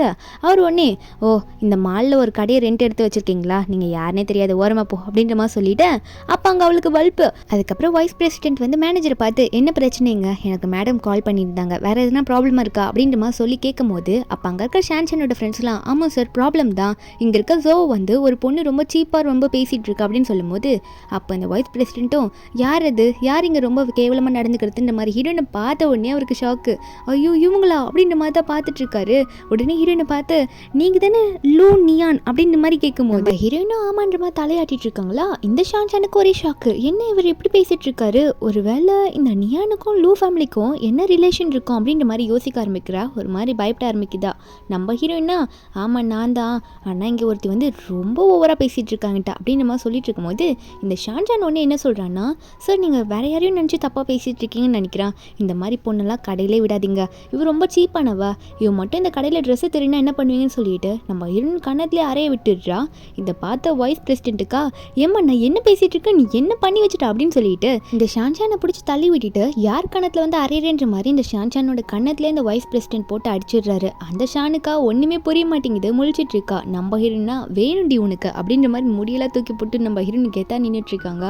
அவர் உடனே ஓ இந்த மாலில் ஒரு கடையை ரெண்ட் எடுத்து வச்சுருக்கீங்களா, நீங்கள் யாருனே தெரியாது ஓரமாக போ அப்படின்ற மாதிரி சொல்லிட்டு அப்போ அங்கே அவளுக்கு வல்ப்பு. அதுக்கப்புறம் வைஸ் பிரசிடென்ட் வந்து மேனேஜரை பார்த்து என்ன பிரச்சனைங்க, எனக்கு மேடம் கால் பண்ணியிருந்தாங்க, வேறு எதுனா ப்ராப்ளமாக இருக்கா அப்படின்ற மாதிரி சொல்லி கேட்கும் போது அப்போ அங்கே இருக்க ஷான்சானோட ஃப்ரெண்ட்ஸ்லாம் ஆமாம் சார் ப்ராப்ளம் தான், இங்கே இருக்க ஜோ வந்து ஒரு பொண்ணு ரொம்ப சீப்பாக ரொம்ப பேசிகிட்டு இருக்கா அப்படின்னு சொல்லும்போது அப்போ இந்த வைஸ் பிரசிடென்ட்டும் யார் அது யார் இங்கே ரொம்ப கேவலமாக நடந்துக்கிறதுன்ற மாதிரி ஹீரோனை பார்த்த உடனே அவருக்கு ஷாக்கு, ஐயோ இவங்களா அப்படின்ற மாதிரி தான் பார்த்துட்டு இருக்காரு. உடனே ஹீரோனை பார்த்து நீங்கள் தானே லூ நியான் அப்படின்ற மாதிரி கேட்கும்போது ஹீரோயினும் ஆமான்ற மாதிரி தலையாட்டிட்டு இருக்காங்களா. இந்த ஷான்சானுக்கு ஒரே ஷாக்கு, என்ன இவர் எப்படி பேசிட்டு இருக்காரு, ஒருவேளை இந்த நியானுக்கும் லூ லூ ஃபேமிலிக்கும் என்ன ரிலேஷன் இருக்கும் அப்படின்ற மாதிரி யோசிக்க ஆரம்பிக்கிறா. ஒரு மாதிரி பயப்பட ஆரம்பிக்குதா. நம்ம ஹீரோயினா ஆமாம் நான் தான், ஆனால் இங்கே ஒருத்தி வந்து ரொம்ப ஓவராக பேசிகிட்டு இருக்காங்கட்டா அப்படின்ற மாதிரி சொல்லிட்டு இருக்கும்போது இந்த ஷான்ஜான் ஒன்று என்ன சொல்கிறான்னா, சார் நீங்கள் வேற யாரையும் நினச்சி தப்பாக பேசிகிட்டு இருக்கீங்கன்னு நினைக்கிறான். இந்த மாதிரி பொண்ணெல்லாம் கடையிலே விடாதீங்க, இவ ரொம்ப சீப்பானவா, இவன் மட்டும் இந்த கடையில் ட்ரெஸ்ஸு தெரியுன்னா என்ன பண்ணுவீங்கன்னு சொல்லிட்டு நம்ம ஹீரோயின் கண்ணத்துலேயே அறைய விட்டுடுறா. இதை பார்த்த வைஸ் பிரசிடென்ட்டுக்கா, ஏம்மா நான் என்ன பேசிகிட்டு இருக்கேன், நீ என்ன பண்ணி வச்சுட்டா அப்படின்னு சொல்லிட்டு இந்த ஷான்ஜானை பிடிச்சி தள்ளி விட்டுட்டு யார் கணத்தில் வந்து அரையறன்ற மாதிரி இந்த ஷான்ஜானோட கண்ணத்துலேயே இந்த வைஸ் பிரசிடென்ட் போட்டு அடிச்சிடுறாரு. அந்த ஷானுக்கா ஒன்றுமே புரிய மாட்டேங்குது, முழிச்சிட்டு இருக்கா. நம்ம ஹீரோயினா வேணுண்டி உனக்கு அப்படின்ற மாதிரி முடியெல்லாம் தூக்கி போட்டு நம்ம ஹீரோனுக்கு ஏத்தா நின்றுட்டு இருக்காங்க.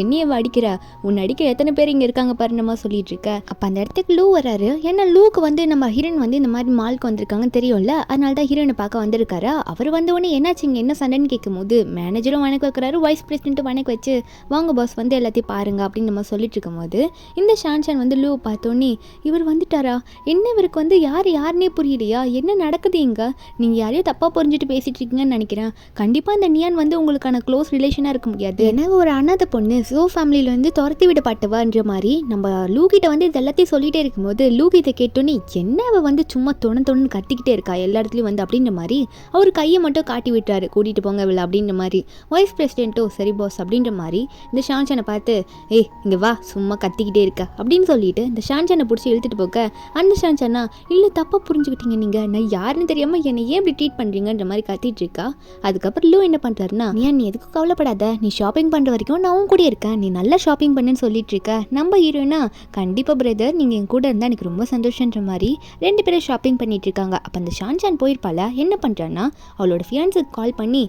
என்னைய அடிக்கிற, உன்னை அடிக்க எத்தனை பேர் இங்கே இருக்காங்க பாரு நம்ம சொல்லிட்டு இருக்க. அப்போ அந்த இடத்துக்கு லூ வராரு. ஏன்னா லூக்கு வந்து நம்ம ஹீரோயின் வந்து இந்த மாதிரி மாலுக்கு வந்திருக்காங்கன்னு தெரியும்ல, அதனால தான் ஹீரோயினை பார்க்க வந்திருக்காரா. அவர் வந்த உடனே என்னாச்சு இங்கே என்ன சண்டைன்னு கேட்கும் போது மேனேஜரும் வணக்கம் வைக்கிறாரு, வைஸ் பிரசிடென்ட்டும் வணக்கம் வச்சு வாங்க பாஸ் வந்து எல்லாத்தையும் பாருங்க அப்படின்னு நம்ம சொல்லிட்டு இருக்கும் போது இந்த ஷான்ஷான் வந்து லூ பார்த்தோன்னே இவர் வந்துட்டாரா, என்ன இவருக்கு வந்து யாருன்னே புரியலையா, என்ன நடக்குது இங்கே, நீங்கள் யாரையும் தப்பாக புரிஞ்சுட்டு பேசிட்டு இருக்கீங்கன்னு நினைக்கிறேன். கண்டிப்பாக இந்த நியான் வந்து உங்களுக்கான க்ளோஸ் ரிலேஷனாக இருக்க முடியாது, ஏன்னா ஒரு அனாத பொண்ணு ஸோ ஃபேமிலியில் வந்து துரத்தி விடப்பட்டவான்ற மாதிரி நம்ம லூ கிட்ட வந்து இது எல்லாத்தையும் சொல்லிகிட்டே இருக்கும்போது லூ கிட்ட கேட்டோன்னே என்ன அவள் வந்து சும்மா தொண்ணு கத்திக்கிட்டே இருக்கா எல்லா இடத்துலையும் வந்து அப்படின்ற மாதிரி அவர் கையை மட்டும் காட்டி விட்டாரு, கூட்டிகிட்டு போங்க இவளை அப்படின்ற மாதிரி. வைஸ் பிரசிடென்ட்டோ சரி பாஸ் அப்படின்ற மாதிரி இந்த ஷான்ஷானை பார்த்து இங்கே வா சும்மா கத்திக்கிட்டே இருக்க அப்படின்னு சொல்லிட்டு இந்த ஷான்ஷானை பிடிச்சி இழுத்துட்டு போக அந்த ஷான்ஷானா இல்லை தப்பாக புரிஞ்சுக்கிட்டீங்க நீங்கள், நான் யாருன்னு தெரியாமல் என்னை ஏன் இப்படி ட்ரீட் பண்ணுறீங்கன்ற மாதிரி கத்திட்டு இருக்கா. அதுக்கப்புறம் லூ என்ன பண்ணுறாருன்னா, நீ எதுக்கும் கவலைப்படாத, நீ ஷாப்பிங் பண்ணுற வரைக்கும் நான் உன் கூட இருக்கேன், நீ நல்லா ஷாப்பிங் பண்ணுன்னு சொல்லிட்டு இருக்க. நம்ம ஹீரோயினா கண்டிப்பாக பிரதர் நீங்கள் என் கூட இருந்தால் எனக்கு ரொம்ப சந்தோஷன்ற மாதிரி 2 பேரும் ஷாப்பிங் பண்ணிட்டு இருக்காங்க. அப்போ அந்த ஷான்ஷான் போயிருப்பால என்ன பண்ணுறான்னா அவளோட ஃபியான்ஸுக்கு கால் பண்ணி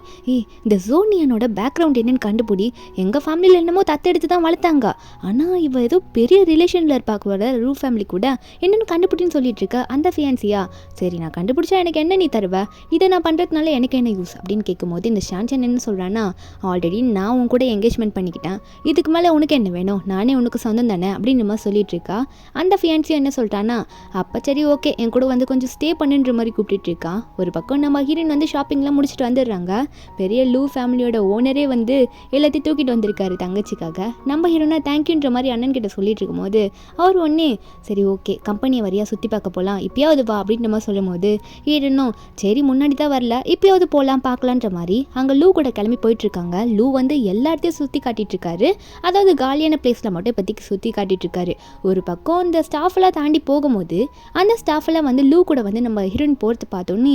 இந்த ஜோனியனோட பேக்ரவுண்ட் என்னன்னு கண்டுபிடி, எங்கள் ஃபேமிலியில் என்னமோ தத்தெடுத்து தான் வளர்த்தாங்க, ஆனால் இவ ஏதோ பெரிய ரிலேஷனில் இருப்பாக்குவோட ரூ ஃபேமிலி கூட என்னென்னு கண்டுபிடின்னு சொல்லிட்டு இருக்க. அந்த ஃபியான்சியா சரி நான் கண்டுபிடிச்சா எனக்கு என்ன நீ தருவ, இதை நான் பண்ணுறதுனால எனக்கு என்ன யூஸ் அப்படின்னு கேட்கும்போது இந்த ஷான்ஷான் என்ன சொல்கிறான்னா, ஆல்ரெடி நான் உன் கூட என்கேஜ்மெண்ட் பண்ணிக்கிட்டேன், இதுக்கு மேலே உனக்கு என்ன வேணும், நானே உனக்கு சொந்தம் தானே அப்படின்னு மாதிரி சொல்லிட்டு இருக்கா. அந்த ஃபியான்சியா என்ன சொல்லிட்டான்னா, அப்போ சரி ஓகே என் கூட வந்து கொஞ்சம் ஸ்டே பண்ணுன்ற மாதிரி கூப்பிட்டு இருக்கா. ஒரு பக்கம் நம்ம ஹீரோயின் வந்து ஷாப்பிங்லாம் முடிச்சுட்டு வந்துடுறாங்க. பெரிய லூ ஃபேமிலியோட ஓனரே வந்து எல்லாத்தையும் தூக்கிட்டு வந்திருக்காரு தங்கச்சிக்காக. நம்ம ஹீரோனா தேங்க்யூன்ற மாதிரி அண்ணன் கிட்ட சொல்லிட்டு இருக்கும்போது அவர் ஒன்னே சரி ஓகே கம்பெனியை வரியா சுற்றி பார்க்க போகலாம், இப்பயாவது வா அப்படின்ற மாதிரி சொல்லும் போது ஹீரோனும் சரி முன்னாடி தான் வரல இப்பயாவது போகலாம் பார்க்கலான்ற மாதிரி அங்கே லூ கூட கிளம்பி போயிட்டு இருக்காங்க. லூ வந்து எல்லா இடத்தையும் சுற்றி காட்டிட்டு இருக்காரு, அதாவது காலியான பிளேஸில் மட்டும் இப்போதைக்கு சுற்றி காட்டிட்டு இருக்காரு. ஒரு பக்கம் இந்த ஸ்டாஃபெல்லாம் தாண்டி போகும்போது அந்த ஸ்டாஃபெல்லாம் வந்து லூ கூட வந்து நம்ம ஹீரோயின் போகிறது பார்த்தோன்னே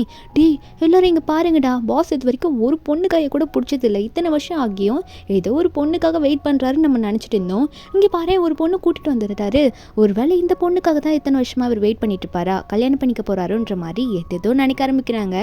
எல்லாரும் இங்கே பாருங்கடா, பாஸ் இது வரைக்கும் ஒரு பொண்ணு கையை கூட பிடிச்சது இல்லை, இத்தனை வருஷம் ஆகியும் ஏதோ ஒரு பொண்ணுக்காக வெயிட் பண்ணுறாருன்னு நம்ம நினச்சிட்டு இருந்தோம், இங்கே பாரு ஒரு பொண்ணு கூட்டிகிட்டு வந்துடுறாரு, ஒருவேளை இந்த பொண்ணுக்காக தான் இத்தனை வருஷமாக அவர் வெயிட் பண்ணிட்டு இருப்பாரா, கல்யாணம் பண்ணிக்க போகிறாருன்ற மாதிரி ஏதோ நினைக்க ஆரம்பிக்கிறாங்க.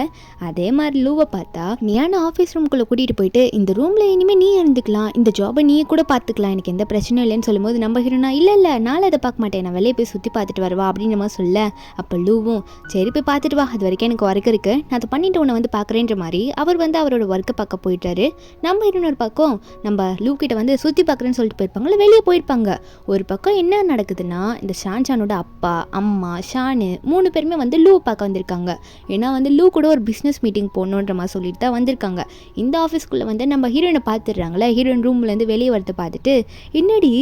அதே மாதிரி லூவை பார்த்தா நீயான ஆஃபீஸ் ரூம்குள்ளே கூட்டிகிட்டு போயிட்டு இந்த ரூமில் இனிமேல் நீ இருந்துக்கலாம், இந்த ஜாபை நீயே கூட பார்த்துக்கலாம், எனக்கு எந்த பிரச்சனையும் இல்லைன்னு சொல்லும்போது நம்ம ஹீரோனா இல்லை நான் அதை பார்க்க மாட்டேன், நான் வெளியே போய் சுற்றி பார்த்துட்டு வருவா அப்படின்ற மாதிரி சொல்ல. அப்போ லூவும் சரி போய் பார்த்துட்டு வா, அது வரைக்கும் எனக்கு ஒர்க் இருக்குது, நான் அதை பண்ணிட்டு உன்னை வந்து பார்க்குறேன்ற மாதிரி அவர் வந்து அவரோட ஒர்க்கை பார்க்க போயிட்டாரு. நம்ம இன்னொரு பக்கம் நம்ம லூ கிட்ட வந்து சுற்றி பார்க்குறேன்னு சொல்லிட்டு போயிருப்பாங்களா, வெளியே போயிருப்பாங்க. ஒரு பக்கம் என்ன நடக்குதுன்னா இந்த ஷான்ஷானோட அப்பா அம்மா ஷானு 3 பேருமே வந்து லூ பார்க்க வந்திருக்காங்க. ஏன்னா வந்து லூ கூட ஒரு பிஸ்னஸ் மீட்டிங் போகணுன்ற மாதிரி சொல்லிட்டு தான் வந்திருக்காங்க. இந்த ஆஃபீஸ்க்குள்ளே வந்து நம்ம ஹீரோயினை பார்த்துடுறாங்களே, ஹீரோயின் ரூம்லேருந்து வெளியே வரதை பார்த்துட்டு என்னடி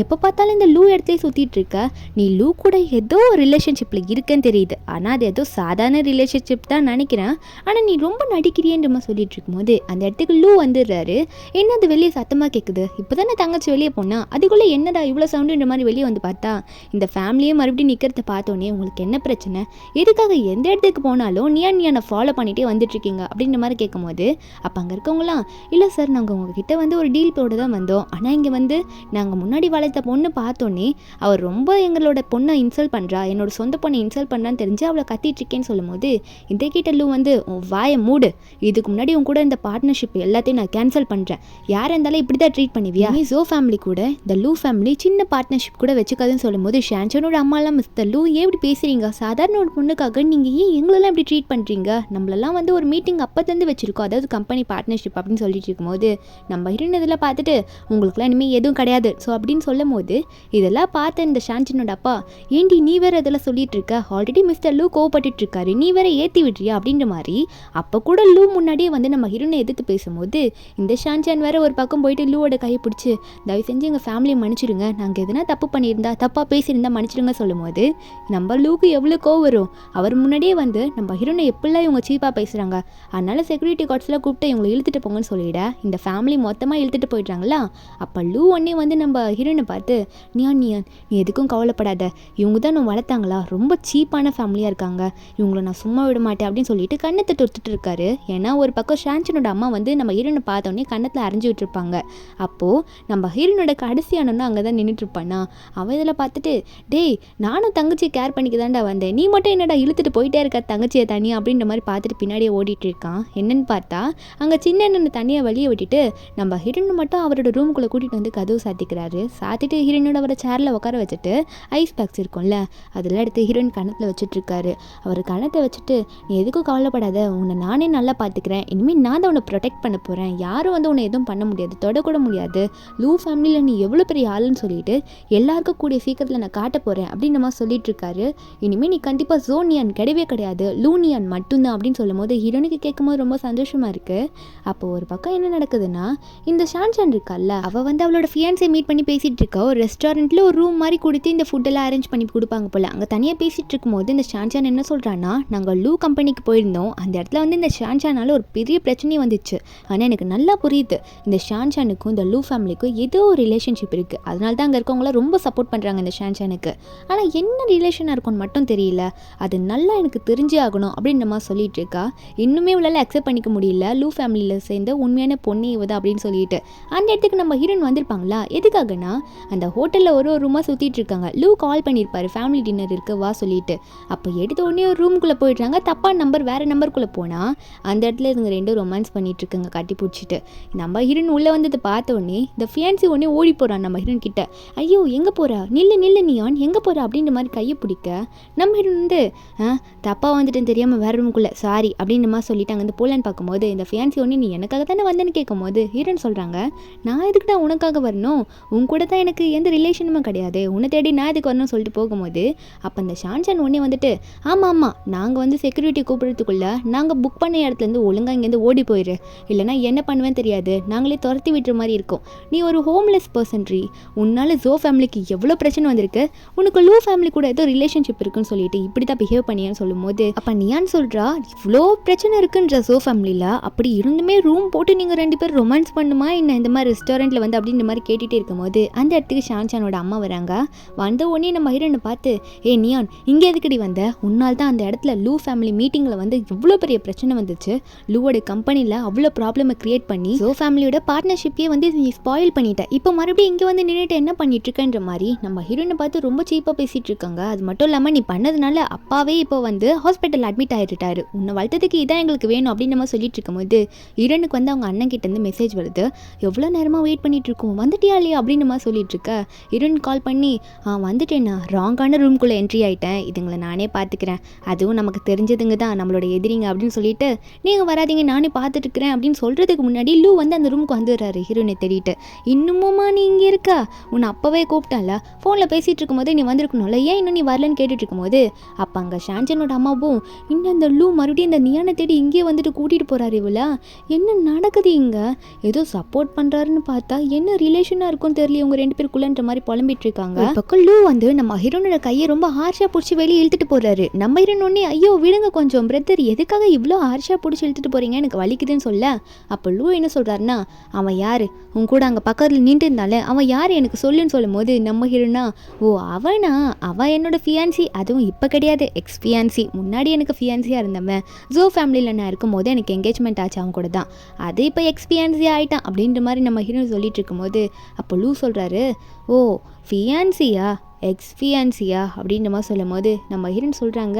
எப்போ பார்த்தாலும் இந்த லூ இடத்துலேயே சுற்றிட்டு இருக்க, நீ லூ கூட ஏதோ ஒரு ரிலேஷன்ஷிப்பில் இருக்குன்னு தெரியுது, ஆனால் அது ஏதோ சாதாரண ரிலேஷன்ஷிப் தான் நினைக்கிறேன், ஆனால் நீ ரொம்ப நடிக்கிறியன்ற மாதிரி சொல்லிட்டு இருக்கும்போது அந்த இடத்துக்கு லூ வந்துடுறாரு. என்ன அது வெளியே சத்தமாக கேட்குது, இப்போ தானே தங்கச்சி வெளியே போனால் அதுக்குள்ளே என்னடா இவ்வளோ சவுண்டுன்ற மாதிரி வெளியே வந்து பார்த்தா இந்த ஃபேமிலியே மறுபடியும் நிற்கிறத பார்த்தோன்னே உங்களுக்கு என்ன பிரச்சனை, எதுக்காக எந்த இடத்துக்கு போனாலும் நீ ஃபாலோ பண்ணிகிட்டே வந்துட்டுருக்கீங்க அப்படின்ற மாதிரி கேட்கும்போது அப்போ அங்கே இருக்கவங்களாம் இல்லை சார் நாங்கள் உங்ககிட்ட வந்து ஒரு டீல் போட தான் வந்தோம், ஆனால் இங்கே வந்து நாங்கள் முன்னாடி வளர்த்த பொண்ணு பார்த்தோன்னே அவர் ரொம்ப எங்களோட பொண்ணை இன்சல்ட் பண்ணுறா, என்னோட சொந்த பொண்ணை இன்சல்ட் பண்ணுறான்னு தெரிஞ்சு அவளை கத்திட்டு இருக்கேன்னு சொல்லும்போது இந்த கிட்ட லூ வந்து வாயை மூடு, இதுக்கு முன்னாடி உன் கூட இந்த பார்ட்னர்ஷிப் எல்லாத்தையும் நான் கேன்சல் பண்ணுறேன், யாராக இருந்தாலும் இப்படி தான் ட்ரீட் பண்ணுவியா, நீ ஜோ ஃபேமிலி கூட இந்த லூ ஃபேமிலி சின்ன பார்ட்னர்ஷிப் கூட வச்சுக்காதுன்னு சொல்லும்போது ஷான்ஷானோட அம்மாலாம் மிஸ்டர் லூ ஏன் இப்படி பேசுகிறீங்க, சாதாரண ஒரு பொண்ணுக்காக நீங்கள் ஏன் எங்களெல்லாம் இப்படி ட்ரீட் பண்ணுறீங்க, நம்மளெல்லாம் வந்து ஒரு மீட்டிங் அப்போலேருந்து வச்சுருக்கோம், அதாவது கம்பெனி பார்ட்னர்ஷிப் அப்படின்னு சொல்லிட்டு இருக்கும்போது நம்ம இருந்ததெல்லாம் பார்த்துட்டு உங்களுக்குலாம் இனிமேல் எதுவும் கிடையாது ஸோ அப்படின்னு சொல்லும் போது இதெல்லாம் பார்த்து இந்த ஷான்ஷனோட அப்பா ஏண்டி நீ வேறு இதெல்லாம் சொல்லிட்டு இருக்க, ஆல்ரெடி மிஸ்டர் லூ கோவப்பட்டு இருக்காரு, நீ வேற ஏற்றி விட்றியா அப்படின்ற மாதிரி அப்போ கூட லூ முன்னாடியே வந்து நம்ம ஹீரோனை எதிர்த்து பேசும்போது இந்த ஷான்ஷான் வேற ஒரு பக்கம் போயிட்டு லூவோட கையை பிடிச்சி தயவு செஞ்சு எங்கள் ஃபேமிலியை மன்னிச்சிடுங்க, நாங்கள் எதுனா தப்பு பண்ணியிருந்தா தப்பாக பேசியிருந்தா மன்னிச்சிடுங்க சொல்லும்போது நம்ம லூக்கு எவ்வளோ கோவம் வரும். அவர் முன்னாடியே வந்து நம்ம ஹீரோனை எப்படிலாம் இவங்க சீப்பாக பேசுகிறாங்க, அதனால செக்யூரிட்டி கார்ட்ஸ்லாம் கூப்பிட்டு இவங்களை இழுத்துட்டு போங்கன்னு சொல்லிவிட இந்த ஃபேமிலி மொத்தமாக இழுத்துட்டு போயிடுறாங்களா. அப்போ லூ ஒன்னே வந்து நம்ம ஹீரோனை பார்த்து நியான் நீ எதுக்கும் கவலைப்படாத, இவங்க தான் நான் வளர்த்தாங்களா, ரொம்ப சீப்பான ஃபேமிலியாக இருக்காங்க, இவங்களை நான் சும்மா விட மாட்டேன் அப்படின்னு சொல்லிட்டு கண்ணத்தை தொடுத்துட்டு இருக்காரு. ஏன்னா ஒரு பக்கம் ஷான்சனோட அம்மா வந்து நம்ம ஹீரோனை பார்த்தோன்னே கண்ணத்தில் அரைஞ்சி விட்டுருப்பாங்க. அப்போது நம்ம ஹீரோனோட கடைசியானோன்னா அங்கே தான் நின்றுட்டு இருப்பானா. அவன் இதில் பார்த்துட்டு டேய் நானும் தங்கச்சியை கேர் பண்ணிக்க தான்டா வந்தேன், நீ மட்டும் என்னடா இழுத்துட்டு போயிட்டே இருக்க தங்கச்சியை தனியாக அப்படின்ற மாதிரி பார்த்துட்டு பின்னாடியே ஓடிட்டு இருக்கான். என்னன்னு பார்த்தா அங்கே சின்ன தனியாக வெளியே விட்டுட்டு நம்ம ஹீரோனை மட்டும் அவரோட ரூமுக்குள்ளே கூட்டிகிட்டு வந்து கதவு சாத்திக்கிறாரு. சாத்திட்டு ஹீரோனோட அவரை சேரில் உட்கார வச்சுட்டு ஐஸ் பேக்ஸ் இருக்கும்ல அதெல்லாம் எடுத்து ஹீரோயின் கணத்தில் வச்சுட்ருக்காரு. அவர் கணத்தை வச்சுட்டு நீ எதுக்கும் கவலைப்படாத, உன்னை நானே நல்லா பார்த்துக்கிறேன், இனிமேல் நான் தான் உன்னை ப்ரொடெக்ட் பண்ண போகிறேன், யாரும் வந்து உன்னை எதுவும் பண்ண முடியாது, தொடக்கூட முடியாது, லூ ஃபேமிலியில் நீ எவ்வளோ பெரிய ஆளுன்னு சொல்லிட்டு எல்லாருக்கும் கூடிய சீக்கிரத்தில் நான் காட்ட போகிறேன் அப்படின்னு நம்ம சொல்லிட்டு இருக்காரு. இனிமேல் நீ கண்டிப்பாக ஜோனியான் கிடையவே கிடையாது, லூனியான் மட்டும்தான் அப்படின்னு சொல்லும் போது ஹீரோனுக்கு கேட்கும்போது ரொம்ப சந்தோஷமாக இருக்குது. அப்போது ஒரு பக்கம் என்ன நடக்குதுன்னா இந்த ஷான்சன் இருக்கால்ல அவள் வந்து அவளோட ஃபியான்ஸை மீட் பண்ணி பேசிகிட்டு இருக்கா. ஒரு ரெஸ்டாரண்ட்டில் ஒரு ரூம் மாதிரி கொடுத்து இந்த ஃபுட்டெல்லாம் அரேஞ்ச் பண்ணி கொடுப்பாங்க போல். அங்கே தனியாக பேசிகிட்டு இருக்கும்போது இந்த ஷான்சான் என்ன சொல்கிறான்னா நாங்கள் லூ கம்பெனிக்கு போயிருந்தோம், அந்த இடத்துல வந்து இந்த ஷான்சானால் ஒரு பெரிய பிரச்சனையும் வந்துச்சு. ஆனால் எனக்கு நல்லா புரியுது இந்த ஷான்சானுக்கும் இந்த லூ ஃபேமிலிக்கும் ஏதோ ஒரு ரிலேஷன்ஷிப் இருக்குது, அதனால தான் அங்கே இருக்கவங்களாம் ரொம்ப சப்போர்ட் பண்ணுறாங்க இந்த ஷான்சானுக்கு. ஆனால் என்ன ரிலேஷனாக இருக்கும்னு மட்டும் தெரியல, அது நல்லா எனக்கு தெரிஞ்சே ஆகணும் அப்படின்னு நம்ம சொல்லிட்டு இருக்கா. இன்னுமே இவளால் அக்செப்ட் பண்ணிக்க முடியல லூ ஃபேமிலியில் சேர்ந்து உண்மையான பொண்ணு இவதான் அப்படின்னு சொல்லிட்டு. அந்த இடத்துக்கு நம்ம ஹீரோயின் வந்திருப்பாங்களா, எதுக்காகனா அந்த ஹோட்டலில் ஒரு ரூமாக சுற்றிட்டு இருக்காங்க. லூ கால் பண்ணியிருப்பாரு ஃபேமிலி டின்னர் இருக்கு வா சொல்லிட்டு. அப்போ எடுத்த உடனே ஒரு ரூமுக்குள்ளே போயிடுறாங்க. தப்பான நம்பர் வேறு நம்பருக்குள்ளே போனால் அந்த இடத்துல இதுங்க ரெண்டும் ரொமான்ஸ் பண்ணிட்டு இருக்காங்க கட்டி பிடிச்சிட்டு. நம்ம ஹீரோயின் உள்ளே வந்ததை பார்த்த உடனே இந்த ஃபியான்சி உடனே ஓடி போகிறான் நம்ம ஹீரோயின் கிட்ட. ஐயோ எங்கே போகிறா, நில்லு நில்லு நீயான் எங்கே போகிறா அப்படின்ற மாதிரி கையை பிடிக்க நம்ம ஹீரோயின் வந்து தப்பாக வந்துட்டேன்னு தெரியாமல் வேறு ரூமுக்குள்ளே சாரி அப்படின்னு மாதிரி சொல்லிட்டு அங்கே வந்து போலான்னு பார்க்கும்போது இந்த ஃபியான்சி ஒன்று நீ எனக்காக தானே வந்தேன்னு கேட்கும்போது ஹீரோயின் சொல்கிறாங்க நான் எதுக்குடா உனக்காக வரணும், உன் கூட தான் எனக்கு எந்த ரிலேஷனுமே கிடையாது, உன்னை தேடி நான் எதுக்கு வரணும்னு சொல்லிட்டு போகும்போது அப்போ அந்த ஷான்சன் ஒன்றே வந்துட்டு ஆமாம் நாங்கள் வந்து செக்யூரிட்டி கூப்பிட்றதுக்குள்ளே நாங்கள் புக் பண்ண இடத்துலேருந்து ஒழுங்காக இங்கேருந்து ஓடி போயிடு, இல்லைனா என்ன பண்ணுவேன்னு தெரியாது, நாங்களே துரத்தி விட்டுற மாதிரி இருக்கும், நீ ஒரு ஹோம்லெஸ் பர்சன்ட்ரி, உன்னால் ஜோ ஃபேமிலிக்கு எவ்வளோ பிரச்சனை வந்திருக்கு, உனக்கு லூ ஃபேமிலி கூட ஏதோ ரிலேஷன்ஷிப் இருக்குன்னு சொல்லிட்டு இப்படி தான் பிஹேவ் பண்ணியான்னு சொல்லும்போது அப்போ நீயான்னு சொல்கிறா இவ்வளோ பிரச்சனை இருக்குன்ற ஜோ ஃபேமிலியில், அப்படி இருந்துமே ரூம் போட்டு நீங்கள் ரெண்டு பேர் ரொமான்ஸ் பண்ணுமா என்ன இந்த மாதிரி ரெஸ்டாரண்ட்டில் வந்து அப்படின்ற மாதிரி கேட்டுகிட்டே இருக்கும்போது அந்த இடத்துக்கு ஷான்சானோட அம்மா வராங்க. வந்த உடனே நம்ம ஹீரோனை பார்த்து நியான் இங்கே எதுக்கடி வந்த, உன்னால் தான் அந்த இடத்துல லூ ஃபேமிலி மீட்டிங்கில் வந்து இவ்வளோ பெரிய பிரச்சனை வந்துச்சு, லூவோட கம்பெனியில் அவ்வளோ ப்ராப்ளமை க்ரியேட் பண்ணி ஜோ ஃபேமிலியோட பார்ட்னர்ஷிப்பே வந்து நீ ஸ்பாயில் பண்ணிட்ட, இப்போ மறுபடியும் இங்கே வந்து நின்றுட்டு என்ன பண்ணிட்டு இருக்கன்ற மாதிரி நம்ம ஹீரோனை பார்த்து ரொம்ப சீப்பாக பேசிகிட்டு இருக்காங்க. அது மட்டும் இல்லாமல் நீ பண்ணதுனால அப்பாவே இப்போ வந்து ஹாஸ்பிட்டல் அட்மிட் ஆகிட்டாரு, உன்னை வளர்த்ததுக்கு இதான் எங்களுக்கு வேணும் அப்படின்னு நம்ம சொல்லிட்டு இருக்கும்போது ஹீரோனுக்கு வந்து அவங்க அண்ணன் கிட்ட இருந்து மெசேஜ் வருது. எவ்வளோ நேரமாக வெயிட் பண்ணிட்டு இருக்கோம், வந்துட்டியா இல்லையா அப்படின்னு நம்ம சொல்லிட்டு இருக்க. ஹீரோயின் கால் பண்ணி வந்துட்டேண்ணா, ராங்கான ரூம்குள்ளே என்ட்ரி ஆகிட்டேன், இதுங்களை நானே பார்த்துக்கிறேன், அதுவும் நமக்கு தெரிஞ்சதுங்க தான் நம்மளோட எதிரிங்க அப்படின்னு சொல்லிட்டு நீங்கள் வராதிங்க நானே பார்த்துட்டு இருக்கிறேன் அப்படின்னு சொல்கிறதுக்கு முன்னாடி லூ வந்து அந்த ரூமுக்கு வந்துடுறாரு ஹீரோனை தேடிட்டு. இன்னுமுமா நீ இங்கே இருக்கா, உன்னை அப்போவே கூப்பிட்டால, ஃபோனில் பேசிகிட்டு இருக்கும்போது நீ வந்திருக்கணும்ல, ஏன் இன்னும் நீ வரலன்னு கேட்டுட்டு இருக்கும்போது அப்போ அங்கே ஷான்சனோட அம்மாவும் இன்னும் இந்த லூ மறுபடியும் இந்த நியானை தேடி இங்கே வந்துட்டு கூட்டிகிட்டு போகிறாரு, இவளா என்ன நடக்குது இங்கே, ஏதோ சப்போர்ட் பண்ணுறாருன்னு பார்த்தா என்ன ரிலேஷனாக இருக்கும் தெரியல இவங்க ரெண்டு பேருக்குள்ளன்ற மாதிரி புலம்பிட்டு இருக்காங்க. பக்கம் லூ வந்து நம்ம ஹீரோனோட கையை ரொம்ப ஹார்ஷாக பிடிச்சி வெளியே இழுத்துட்டு போகிறாரு. நம்ம ஹீரோன் ஒன்னே ஐயோ விடுங்க கொஞ்சம் பிரதர், எதுக்காக இவ்வளோ ஹார்ஷாக பிடிச்சி இழுத்துட்டு போகிறீங்க, எனக்கு வலிக்குதுன்னு சொல்ல அப்போ லூ என்ன சொல்கிறாருன்னா அவன் யார், உன் கூட அங்கே பக்கத்தில் நின்று இருந்தாலே அவன் யார் எனக்கு சொல்லுன்னு சொல்லும் போது நம்ம ஹீரோனா அவனா, அவன் என்னோட ஃபியான்சி, அதுவும் இப்போ கிடையாது எக்ஸ் ஃபியான்சி, முன்னாடி எனக்கு ஃபியான்சியாக இருந்தவன் ஜோ ஃபேமிலியில் நான் இருக்கும் போது எனக்கு என்கேஜ்மெண்ட் ஆச்சு அவங்க கூட தான், அது இப்போ எக்ஸ்பியான்சி ஆகிட்டான் அப்படின்ற மாதிரி நம்ம ஹீரோ சொல்லிட்டு இருக்கும்போது அப்போ லூ சொல்கிறாரு ஃபியான்சியா எக்ஸ்பியான்சியா அப்படின்ற மாதிரி சொல்லும் போது நம்ம ஹீரோன் சொல்கிறாங்க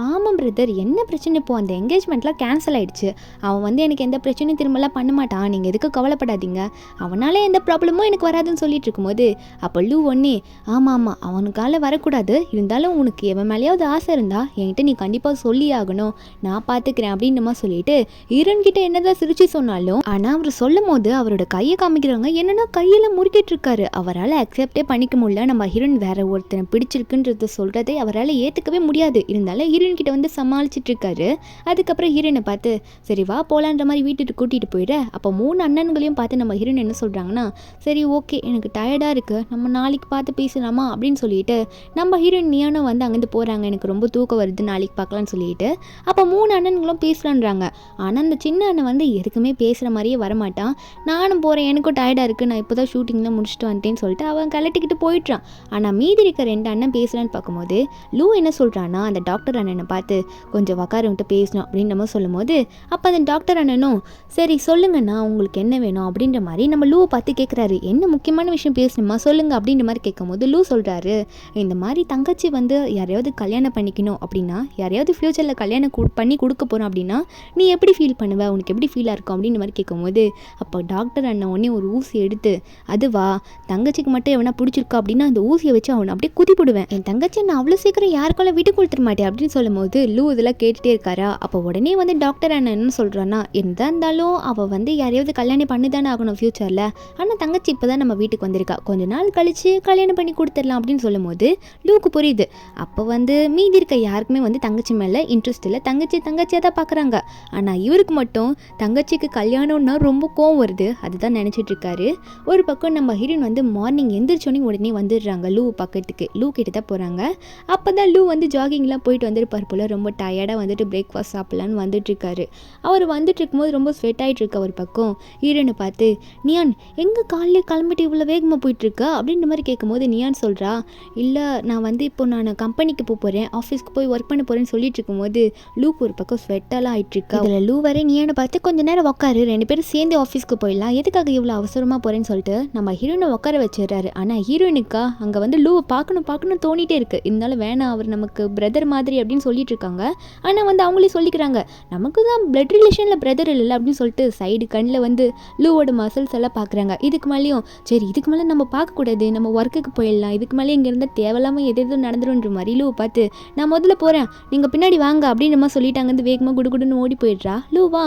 ஆமாம் பிரதர் என்ன பிரச்சனை, இப்போது அந்த என்கேஜ்மெண்ட்லாம் கேன்சல் ஆகிடுச்சு, அவன் வந்து எனக்கு எந்த பிரச்சனையும் திரும்பலாம் பண்ண மாட்டான், நீங்கள் எதுக்கு கவலைப்படாதீங்க, அவனால எந்த ப்ராப்ளமும் எனக்கு வராதுன்னு சொல்லிட்டு இருக்கும்போது அப்போ லூ ஒன்னே ஆமாம் அவனுக்கால வரக்கூடாது, இருந்தாலும் உனக்கு எவன் மேலேயாவது ஆசை இருந்தால் என்கிட்ட நீ கண்டிப்பாக சொல்லி ஆகணும், நான் பார்த்துக்கிறேன் அப்படின்ற மாதிரி சொல்லிட்டு ஹீரோன் கிட்ட என்னதான் சிரிச்சு சொன்னாலும் ஆனால் அவர் சொல்லும் போது அவரோட கையை காமிக்கிறாங்க, என்னன்னா கையில் முறுக்கிட்டு இருக்காரு, அவரால் அக்செப்டே பண்ணிக்க முடியல நம்ம ஹீரோன் வேற வேற ஒருத்தனை பிடிச்சிருக்குன்றத சொல்கிறதே அவரால் ஏற்றுக்கவே முடியாது. இருந்தாலும் ஹீரோயின் கிட்ட வந்து சமாளிச்சிட்டு இருக்காரு. அதுக்கப்புறம் ஹீரோயினை பார்த்து சரி வா போகலான்ற மாதிரி வீட்டுக்கு கூட்டிகிட்டு போயிட. அப்போ 3 அண்ணன்களையும் பார்த்து நம்ம ஹீரோயின் என்ன சொல்கிறாங்கன்னா, சரி ஓகே எனக்கு டயர்டாக இருக்குது, நம்ம நாளைக்கு பார்த்து பேசலாமா அப்படின்னு சொல்லிட்டு நம்ம ஹீரோயின் நியானும் வந்து அங்கேருந்து போகிறாங்க. எனக்கு ரொம்ப தூக்கம் வருது, நாளைக்கு பார்க்கலான்னு சொல்லிட்டு. அப்போ 3 அண்ணன்களும் பேசலான்றாங்க. ஆனால் அந்த சின்ன அண்ணன் வந்து எதுக்குமே பேசுகிற மாதிரியே வரமாட்டான். நானும் போகிறேன், எனக்கும் டயர்டாக இருக்குது, நான் இப்போ தான் ஷூட்டிங்லாம் முடிச்சுட்டு வந்துட்டேன்னு சொல்லிட்டு அவன் கலட்டிக்கிட்டு போயிட்டான். ஆனால் மீதி இருக்க 2 அண்ணன் பேசலான்னு பார்க்கும்போது லூ என்ன சொல்கிறான்னா, அந்த டாக்டர் அண்ணனை பார்த்து கொஞ்சம் உட்காரவிட்டு பேசணும் அப்படின்னு நம்ம சொல்லும்போது அப்போ அந்த டாக்டர் அண்ணனும் சரி சொல்லுங்கண்ணா உங்களுக்கு என்ன வேணும் அப்படின்ற மாதிரி நம்ம லூவை பார்த்து கேட்குறாரு. என்ன முக்கியமான விஷயம் பேசணுமா சொல்லுங்க அப்படின்ற மாதிரி கேட்கும்போது லூ சொல்கிறாரு, இந்த மாதிரி தங்கச்சி வந்து யாரையாவது கல்யாணம் பண்ணிக்கணும் அப்படின்னா, யாரையாவது ஃப்யூச்சரில் கல்யாணம் பண்ணி கொடுக்க போகிறோம் அப்படின்னா நீ எப்படி ஃபீல் பண்ணுவ, உனக்கு எப்படி ஃபீலாக இருக்கும் அப்படின்ற மாதிரி கேட்கும்போது அப்போ டாக்டர் அண்ணன் உடனே ஒரு ஊசி எடுத்து, அதுவா தங்கச்சிக்கு மட்டும் எவனா பிடிச்சிருக்கா அப்படின்னா அந்த ஊசியை வச்சு அவனை அப்படியே குதிப்பிடுவேன், என் தங்கச்சி நான் அவ்வளோ சீக்கிரம் யாருக்குள்ள விட்டு கொடுத்துட மாட்டேன் அப்படின்னு சொல்லும்போது லூ இதெல்லாம் கேட்டுகிட்டே இருக்காரா. அப்போ உடனே வந்து டாக்டர் அண்ணன் என்ன சொல்கிறான்னா, எதாக இருந்தாலும் அவள் வந்து யாரையாவது கல்யாணம் பண்ணி தானே ஆகணும் ஃப்யூச்சரில், ஆனால் தங்கச்சி இப்போ தான் நம்ம வீட்டுக்கு வந்திருக்கா, கொஞ்ச நாள் கழித்து கல்யாணம் பண்ணி கொடுத்துடலாம் அப்படின்னு சொல்லும்போது லூக்கு புரியுது. அப்போ வந்து மீதி இருக்க யாருக்குமே வந்து தங்கச்சி மேலே இன்ட்ரெஸ்ட் இல்லை, தங்கச்சியாக தான் பார்க்குறாங்க. ஆனால் இவருக்கு மட்டும் தங்கச்சிக்கு கல்யாணம்னா ரொம்ப கோவம் வருது, அதுதான் நினச்சிட்டு இருக்காரு. ஒரு பக்கம் நம்ம ஹீரோயின் வந்து மார்னிங் எந்திரிச்சோன்னே உடனே வந்துடுறாங்க லூ பக்கத்துக்கு. லூ கிட்ட தான் போகிறாங்க. அப்போ தான் லூ வந்து ஜாகிங்லாம் போயிட்டு வந்துருப்பார் போல், ரொம்ப டயர்டாக வந்துட்டு பிரேக்ஃபாஸ்ட் சாப்பிட்லான்னு வந்துட்டுருக்காரு. அவர் வந்துட்டு இருக்கும்போது ரொம்ப ஸ்வெட் ஆகிட்டு இருக்க ஒரு பக்கம் ஹீரோனை பார்த்து, நியான் எங்கே காலையிலே கிளம்பிட்டு இவ்வளோ வேகமாக போயிட்டுருக்கா அப்படின்ற மாதிரி கேட்கும்போது நியான் சொல்கிறா, இல்லை நான் வந்து இப்போ நான் கம்பெனிக்கு போகிறேன், ஆஃபீஸ்க்கு போய் ஒர்க் பண்ண போகிறேன்னு சொல்லிட்டு இருக்கும்போது லூக்கு ஒரு பக்கம் ஸ்வெட்டெல்லாம் ஆகிட்டுருக்கா. அதில் லூ வரை நியானை பார்த்து கொஞ்சம் நேரம் உட்காரு, 2 பேரும் சேர்ந்து ஆஃபீஸ்க்கு போயிடலாம், எதுக்காக இவ்வளோ அவசரமாக போகிறேன்னு சொல்லிட்டு நம்ம ஹீரோனை உட்கார வச்சிடறாரு. ஆனால் ஹீரோயினுக்கா அங்கே வந்து லூவை பார்க்கணும் தோணிகிட்டே இருக்குது. இருந்தாலும் வேணாம், அவர் நமக்கு பிரதர் மாதிரி அப்படின்னு சொல்லிட்டு இருக்காங்க. ஆனால் வந்து அவங்களே சொல்லிக்கிறாங்க, நமக்கு தான் பிளட் ரிலேஷனில் பிரதர் இல்லை அப்படின்னு சொல்லிட்டு சைடு கண்ணில் வந்து லூவோட மசில்ஸ் எல்லாம் பார்க்குறாங்க. இதுக்கு மேலேயும் சரி இதுக்கு மேலே நம்ம பார்க்கக்கூடாது, நம்ம ஒர்க்குக்கு போயிடலாம், இதுக்கு மேலே இங்கே இருந்தால் தேவையில்லாமல் எதுவும் நடந்துருன்ற மாதிரி லூவை பார்த்து நான் முதல்ல போகிறேன் நீங்கள் பின்னாடி வாங்க அப்படின்னு நம்ம சொல்லிட்டு அங்கேருந்து வேகமாக குடுகுடுன்னு ஓடி போயிடுறா. லூவா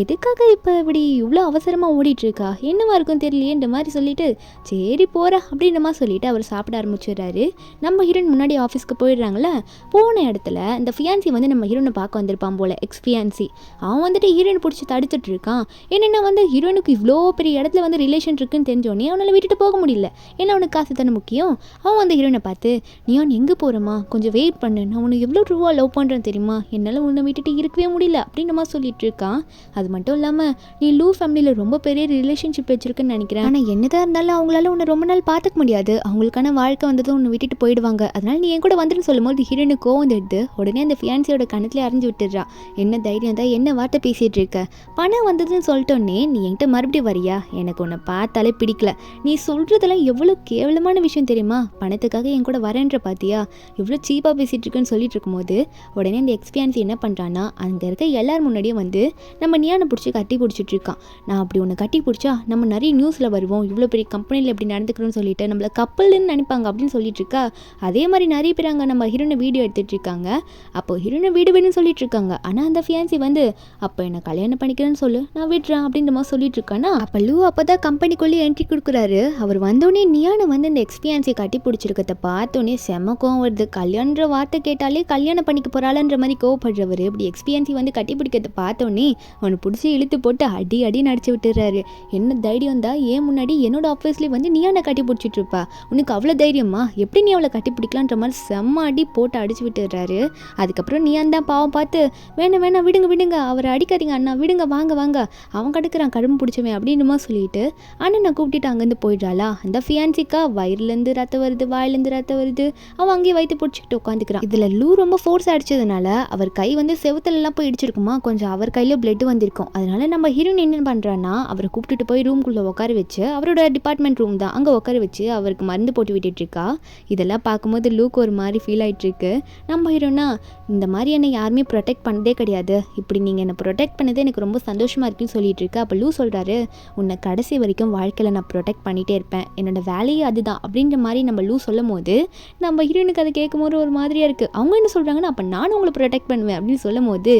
எதுக்காக இப்போ இப்படி இவ்வளோ அவசரமாக ஓடிட்டுருக்கா, என்னவா இருக்கும் தெரியலையேன்ற மாதிரி சொல்லிட்டு சரி போகிறா அப்படின்ற மாதிரி சொல்லிட்டு அவர் சாப்பிட ஆரம்பிச்சிடுறாரு. நம்ம ஹீரோயின் முன்னாடி ஆஃபீஸ்க்கு போயிடுறாங்களே. போன இடத்துல இந்த ஃபியான்சி வந்து நம்ம ஹீரோனை பார்க்க வந்திருப்பான் போல், எக்ஸ் ஃபியான்சி. அவன் வந்துட்டு ஹீரோயின் பிடிச்சி தடுத்துட்டு இருக்கான். என்னென்னா வந்து ஹீரோயினுக்கு இவ்வளோ பெரிய இடத்துல வந்து ரிலேஷன் இருக்குன்னு தெரிஞ்சோடனே அவனால் விட்டுட்டு போக முடியல, ஏன்னா அவனுக்கு காசு தானே முக்கியம். அவன் வந்து ஹீரோனை பார்த்து, நீயான் எங்கே போகிறமா, கொஞ்சம் வெயிட் பண்ணு, நான் உனக்கு எவ்வளோ ரூபா லவ் பண்ணுறேன்னு தெரியுமா, என்னால் உன்னை விட்டுட்டு இருக்கவே முடியல அப்படின்னு மாதிரி சொல்லிட்டு இருக்கான். அது மட்டும் இல்லாமல் நீ லூ ஃபேமிலியில் ரொம்ப பெரிய ரிலேஷன்ஷிப் வச்சிருக்குன்னு நினைக்கிறேன், ஆனால் என்னதான் இருந்தாலும் அவங்களால உன்னை ரொம்ப நாள் பார்த்துக்க முடியாது, அவங்களுக்கான வாழ்க்கை வந்ததும் உன்னை விட்டுட்டு போயிடுவாங்க, அதனால நீ என் கூட வந்துன்னு சொல்லும்போது ஹீரோயினுக்கு கோவம் வந்துடுது. உடனே அந்த ஃபியான்சியோட கணத்தில் அறிஞ்சு விட்டுடுறா. என்ன தைரியம் தான், என்ன வார்த்தை பேசிகிட்டு இருக்க, பணம் வந்ததுன்னு சொல்லிட்டோன்னே நீ என்கிட்ட மறுபடியும் வரியா, எனக்கு உன்னை பார்த்தாலே பிடிக்கல, நீ சொல்கிறதெல்லாம் எவ்வளோ கேவலமான விஷயம் தெரியுமா, பணத்துக்காக என் கூட வரேன்ற பார்த்தியா, எவ்வளோ சீப்பாக பேசிகிட்டு இருக்குன்னு சொல்லிட்டு இருக்கும்போது உடனே அந்த எக்ஸ்பியான்சி என்ன பண்ணுறான்னா, அங்கே இருக்க எல்லார் முன்னாடியே வந்து நம்ம நியானை பிடிச்சி கட்டி பிடிச்சிட்டு இருக்கான். நான் அப்படி ஒன்று கட்டி பிடிச்சா நம்ம நிறைய நியூஸில் வருவோம், இவ்வளோ பெரிய கம்பெனியில் எப்படி நடந்துக்கிறோன்னு சொல்லிட்டு நம்மளை கப்பல்னு நினைப்பாங்க அப்படின்னு சொல்லிட்டு இருக்கா. அதே மாதிரி நிறைய பேர் அங்கே நம்ம ஹீரோனை வீடியோ எடுத்துகிட்டு இருக்காங்க. அப்போ ஹீரோனை வீடு வேணும்னு சொல்லிட்டு இருக்காங்க. ஆனால் அந்த ஃபியான்சி வந்து அப்போ என்னை கல்யாணம் பண்ணிக்கிறேன்னு சொல்லு, நான் விடுறேன் அப்படின்ற மாதிரி சொல்லிட்டு இருக்கானா. அப்போ லூ அப்போ தான் கம்பெனிக்குள்ளேயே என்ட்ரி கொடுக்குறாரு. அவர் வந்தோடனே நியானை வந்து இந்த எக்ஸ்பியான்சி கட்டி பிடிச்சிருக்கத பார்த்தோன்னே செம்ம கோவம் வருது. கல்யாணன்ற வார்த்தை கேட்டாலே கல்யாணம் பண்ணிக்க போகிறாளன்ற மாதிரி கோவப்படுறவர் இப்படி எக்ஸ்பியான்சி வந்து கட்டி பிடிக்கிறத பார்த்தோன்னே அவனை பிடிச்சி இழுத்து போட்டு அடி அடி நடிச்சு விட்டுறாரு. என்ன தைரியம் தான் ஏன் முன்னாடி என்னோட ஆஃபீஸ்லேயே வந்து நியானை கட்டி பிடிச்சிட்டு இருப்பா, உனக்கு அவ்வளோ தைரியமா, எப்படி நீ அவளை கட்டி பிடிக்கலான்ற மாதிரி செம்ம அடி போட்டு அடிச்சு விட்டுறாரு. அதுக்கப்புறம் நியான் தான் பாவம் பார்த்து வேணாம் விடுங்க அவரை அடிக்காதீங்க அண்ணா, விடுங்க வாங்க அவன் கடுக்கிறான் கடும்பு பிடிச்சவன் அப்படின்னுமா சொல்லிட்டு அண்ணனை கூப்பிட்டுட்டு அங்கேருந்து போயிடுறாளா. அந்த ஃபியான்சிக்கா வயிறுலேருந்து ரத்தம் வருது, வாயிலேருந்து ரத்தம் வருது, அவன் அங்கேயே வயிற்று பிடிச்சிக்கிட்டு உட்காந்துக்கிறான். இதில் லூ ரொம்ப ஃபோர்ஸ் அடிச்சதுனால அவர் கை வந்து செவுத்துலலாம் போய் இடிச்சிருக்குமா, கொஞ்சம் அவர் கையில் பிளட் வந்திருக்கும். அதனால நம்ம ஹீரோயின் என்ன பண்ணுறான்னா அவரை கூப்பிட்டுட்டு போய் ரூம்குள்ளே உட்கார வச்சு, அவரோட டிபார்ட்மெண்ட் ரூம் தான், அங்கே உட்கார வச்சு அவருக்கு மருந்து போட்டு விட்டுட்டு இருக்கா. இதெல்லாம் பார்க்கும்போது லூக்கு ஒரு மாதிரி ஃபீல் ஆகிட்டு இருக்கு. நம்ம ஹீரோனா இந்த மாதிரி என்னை யாருமே ப்ரொடெக்ட் பண்ணதே கிடையாது, இப்படி நீங்கள் என்னை ப்ரொடெக்ட் பண்ணதே எனக்கு ரொம்ப சந்தோஷமாக இருக்குன்னு சொல்லிட்டு இருக்கு. அப்போ லூ சொல்கிறாரு, உன்னை கடைசி வரைக்கும் வாழ்க்கையில் நான் ப்ரொடெக்ட் பண்ணிகிட்டே இருப்பேன், என்னோட வேலையே அதுதான் அப்படின்ற மாதிரி நம்ம லூ சொல்லும் போது நம்ம ஹீரோனுக்கு அதை கேட்கும் போது ஒரு மாதிரியாக இருக்குது. அவங்க என்ன சொல்கிறாங்கன்னா அப்போ நானும் உங்களை ப்ரொடெக்ட் பண்ணுவேன் அப்படின்னு சொல்லும் போது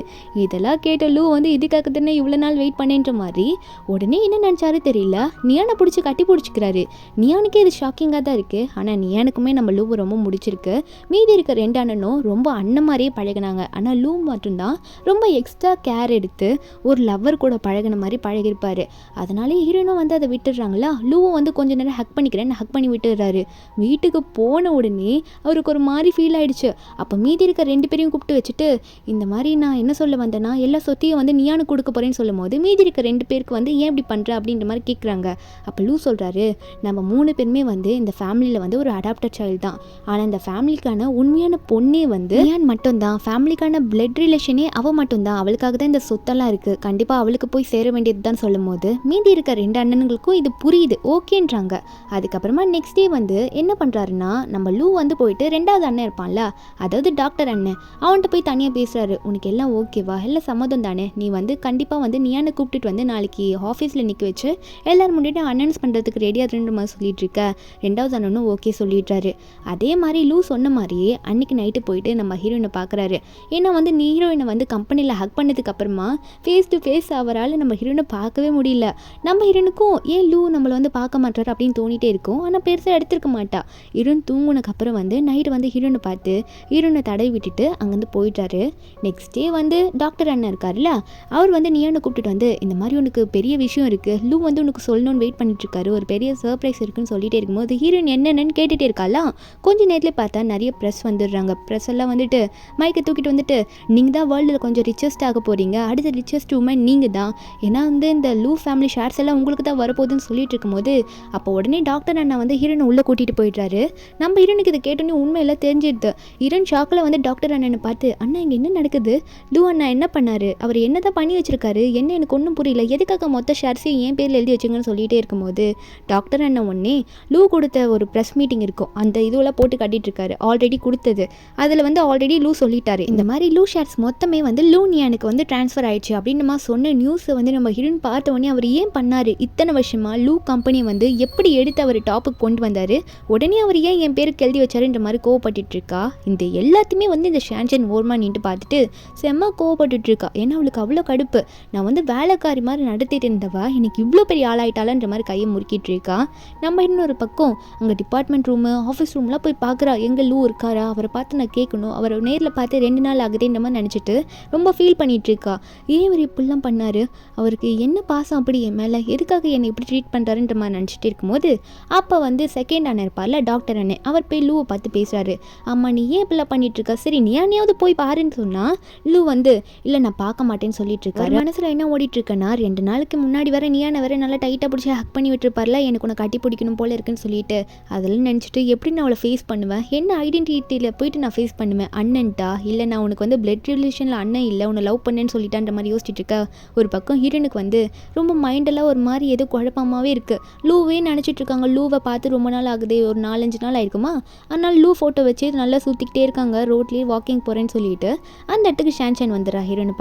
இதெல்லாம் கேட்ட லூ வந்து இதுக்காக தானே இவ்வளோ நாள் வெயிட் பண்ணேன்ற மாதிரி உடனே என்ன நினச்சாரு தெரியல, நியானை பிடிச்சி கட்டி பிடிச்சிக்கிறாரு. நியானுக்கே இது ஷாக்கிங்காக தான் இருக்குது. ஆனால் நியானுக்குமே நம்ம லூவை ரொம்ப முடிச்சிருக்கு. மீதி இருக்க 2 அண்ணனும் ரொம்ப அண்ணன் மாதிரியே பழகினாங்க. ஆனால் லூ மட்டும்தான் ரொம்ப எக்ஸ்ட்ரா கேர் எடுத்து ஒரு லவ்வர் கூட பழகின மாதிரி பழகிருப்பாரு. அதனாலே ஹீரோனும் வந்து அதை விட்டுடுறாங்களா. லூவும் வந்து கொஞ்ச நேரம் ஹக் பண்ணிக்கிறேன்னு ஹக் பண்ணி விட்டுடுறாரு. வீட்டுக்கு போன உடனே அவருக்கு ஒரு மாதிரி ஃபீல் ஆயிடுச்சு. அப்போ மீதி இருக்க 2 பேரையும் கூப்பிட்டு வச்சுட்டு, இந்த மாதிரி நான் என்ன சொல்ல வந்தேன்னா எல்லா சொத்தையும் வந்து நீயானு கொடுக்க போறேன்னு சொல்லும் போது மீதி இருக்க 2 பேருக்கு வந்து ஏன் இப்படி பண்ற அப்படின்ற மாதிரி கேட்குறாங்க. அப்போ லூ சொல்றாரு, நம்ம 3 பேருமே வந்து இந்த ஃபேமிலியில் வந்து ஒரு அடாப்டட் சைல்டு தான். ஆனால் இந்த ஃபேமிலிக்கான உண்மையான பொண்ணே வந்து நியான் மட்டும்தான். ஃபேமிலிக்கான பிளட் ரிலேஷனே அவள் மட்டும்தான். அவளுக்காக தான் இந்த சொத்தெல்லாம் இருக்குது. கண்டிப்பாக அவளுக்கு போய் சேர வேண்டியது தான் சொல்லும் போது மீதி இருக்க 2 அண்ணனுங்களுக்கும் இது புரியுது, ஓகேன்றாங்க. அதுக்கப்புறமா நெக்ஸ்ட் டே வந்து என்ன பண்ணுறாருன்னா, நம்ம லூ வந்து போயிட்டு 2வது அண்ணன் இருப்பான்ல, அதாவது டாக்டர் அண்ணன், அவன்கிட்ட போய் தனியாக பேசுகிறாரு. உனக்கு எல்லாம் ஓகேவா, எல்லாம் சம்மதம் தானே, நீ வந்து கண்டிப்பாக வந்து நீயானு கூப்பிட்டுட்டு வந்து நாளைக்கு ஆஃபீஸில் நிற்க வச்சு எல்லோரும் முன்னாடி அனௌன்ஸ் பண்ணுறதுக்கு ரெடியாக மாதிரி சொல்லிட்டு இருக்க. 2வது அண்ணனும் ஓகே சொல்லிடுறாரு. அதே மாதிரி லூ சொன்ன மாதிரியே அன்றைக்கி நைட்டு போயிட்டு நம்ம ஹீரோயினை பார்க்குறாரு. ஏன்னா வந்து ஹீரோயினை வந்து கம்பெனியில் ஹக் பண்ணதுக்கு அப்புறமா ஃபேஸ் டு ஃபேஸ் அவரால் நம்ம ஹீரோயினை பார்க்கவே முடியல. நம்ம ஹீரோனுக்கும் ஏன் லூ நம்மளை வந்து பார்க்க மாட்டாரு அப்படின்னு தோணிட்டே இருக்கும். ஆனால் பெருசாக எடுத்துருக்க மாட்டா. ஹீரோயின் தூங்குனதுக்கப்புறம் வந்து நைட்டு வந்து ஹீரோனை பார்த்து ஹீரோனை தடவி விட்டுட்டு அங்கேருந்து போயிட்டாரு. நெக்ஸ்ட் டே வந்து டாக்டர் அண்ணன் இருக்காருல்ல, அவர் வந்து நீயானு கூப்பிட்டுட்டு வந்து இந்த மாதிரி உனக்கு பெரிய விஷயம் இருக்குது, லூ வந்து உனக்கு சொல்லணும்னு வெயிட் பண்ணிட்டு இருக்காரு, ஒரு பெரிய சர்ப்ரைஸ் இருக்குன்னு சொல்லிட்டே இருக்கும்போது ஹீரோயின் என்னென்னு கேட்டுகிட்டே இருக்காலாம். கொஞ்சம் நேரத்தில் பார்த்தா நிறைய ப்ரெஸ் வந்துடுறாங்க. ப்ரெஸ் எல்லாம் வந்துட்டு மைக்கை தூக்கிட்டு வந்துட்டு, நீங்கள் தான் வேர்ல்டில் கொஞ்சம் ரிச்சஸ்ட் ஆக போகிறீங்க, அடுத்த ரிச்சஸ்ட் உமன் நீங்கள் தான், ஏன்னா வந்து இந்த லூ ஃபேமிலி ஷேர்ஸ் எல்லாம் உங்களுக்கு தான் வரப்போகுதுன்னு சொல்லிட்டு இருக்கும்போது அப்போ உடனே டாக்டர் அண்ணா வந்து ஹீரோனை உள்ளே கூட்டிகிட்டு போயிடுறாரு. நம்ம ஹீரோனுக்கு இதை கேட்டோன்னே உண்மையெல்லாம் தெரிஞ்சிடுது. ஹீரோன் ஷாக்கில் வந்து டாக்டர் அண்ணனை பார்த்து, அண்ணா இங்கே என்ன நடக்குது, லூ அண்ணா என்ன பண்ணாரு, அவர் என்ன தான் பண்ணி வச்சிருக்காரு, என்ன எனக்கு ஒன்றும் புரியல, எதுக்காக மொத்த ஷேர்ஸையும் என் பேரில் எழுதி வச்சுங்கன்னு சொல்லிகிட்டே இருக்கும்போது டாக்டர் அண்ணன் ஒன்னே லூ கொடுத்த ஒரு ப்ரெஸ் மீட்டிங் இருக்கும், அந்த இதுவெல்லாம் போட்டு கட்டிட்டு இருக்காரு, ஆல்ரெடி கொடுத்தது. அதில் வந்து ஆல்ரெடி லூ சொல்லிட்டாரு, இந்த மாதிரி லூ ஷேர்ஸ் மொத்தமே வந்து லூ நியானுக்கு வந்து ட்ரான்ஸ்ஃபர் ஆயிடுச்சு அப்படின்னு சொன்ன நியூஸை வந்து நம்ம ஹீரோயின் பார்த்த உடனே அவர் ஏன் பண்ணாரு, இத்தனை வருஷமா லூ கம்பெனி வந்து எப்படி எடுத்து அவர் டாப்புக்கு கொண்டு வந்தாரு, உடனே அவர் ஏன் என் பேருக்கு எழுதி வச்சாருன்ற மாதிரி கோவப்பட்டு இருக்கா. இந்த எல்லாத்தையுமே வந்து இந்த ஷான்சன் ஓர்மா நின்று பார்த்துட்டு செம்ம கோவப்பட்டு இருக்கா. ஏன்னா அவளுக்கு அவ்வளோ கடுப்பு, நான் வந்து வேலைக்காரி மாதிரி நடத்திட்டு இருந்தவா எனக்கு இவ்வளோ பெரிய ஆளாயிட்டாலன்ற மாதிரி கையை முறுக்கிட்டு இருக்கா. நம்ம இன்னொரு பக்கம் அங்கே டிபார்ட்மெண்ட் ரூமு ஆஃபீஸ் ரூம்லாம் போய் பார்க்குறா, எங்கே லூ இருக்காரா, அவரை பார்த்து நான் கேட்கணும், அவரை நேரில் பார்த்து 2 நாள் ஆகுதுன்ற மாதிரி நினச்சிட்டு ரொம்ப ஃபீல் பண்ணிட்டு இருக்கா. ஏன் இவர் இப்படிலாம் பண்ணாரு, அவருக்கு என்ன பாசம் அப்படி என் மேலே, எதுக்காக என்னை இப்படி ட்ரீட் பண்ணுறாருன்ற மாதிரி நினச்சிட்டு இருக்கும்போது அப்போ வந்து செகண்ட் அண்ணன் இருப்பார்ல டாக்டர் அண்ணன், அவர் போய் லூவை பார்த்து பேசுகிறாரு. அம்மா நீ ஏன் இப்படிலாம் பண்ணிட்டு இருக்கா, சரி நீ யானையாவது போய் பாருன்னு சொன்னால் லூ வந்து இல்லை நான் பார்க்க மாட்டேன்னு சொல்லிட்டு இருக்காரு. மனசில் என்ன ஓடிட்டு இருக்கேன்னா, 2 நாளுக்கு முன்னாடி வர நீயான வர நல்லா டைட்டாக பிடிச்சி ஹக் பண்ணி விட்டுருப்பார்ல, எனக்கு உன்னை கட்டி பிடிக்கணும் போல இருக்குன்னு சொல்லிட்டு அதெல்லாம் நினச்சிட்டு எப்படி நான் அவளை ஃபேஸ் பண்ணுவேன், என்ன ஐடென்டிட்டியில் போயிட்டு நான் ஃபேஸ் பண்ணுவேன், அண்ணன்ட்டா இல்லை நான் உனக்கு வந்து பிளட் ரிலேஷனில் அண்ணன் இல்லை உன்னை லவ் பண்ணேன்னு சொல்லிட்டான்ற மாதிரி யோசிச்சுட்டு இருக்கா. ஒரு பக்கம் ஹீரோனுக்கு வந்து ரொம்ப மைண்டெல்லாம் ஒரு மாதிரி ஏதோ குழப்பமாகவே இருக்குது. லூவே நினச்சிட்டு இருக்காங்க, லூவை பார்த்து ரொம்ப நாள் ஆகுது, ஒரு 4-5 நாள் ஆயிருக்குமா, அதனால் லூ ஃபோட்டோ வச்சு நல்லா சுற்றிக்கிட்டே இருக்காங்க, ரோட்லேயே வாக்கிங் போகிறேன்னு சொல்லிட்டு அந்த இடத்துக்கு ஷான்சன் வந்துடுறா ஹீரோனை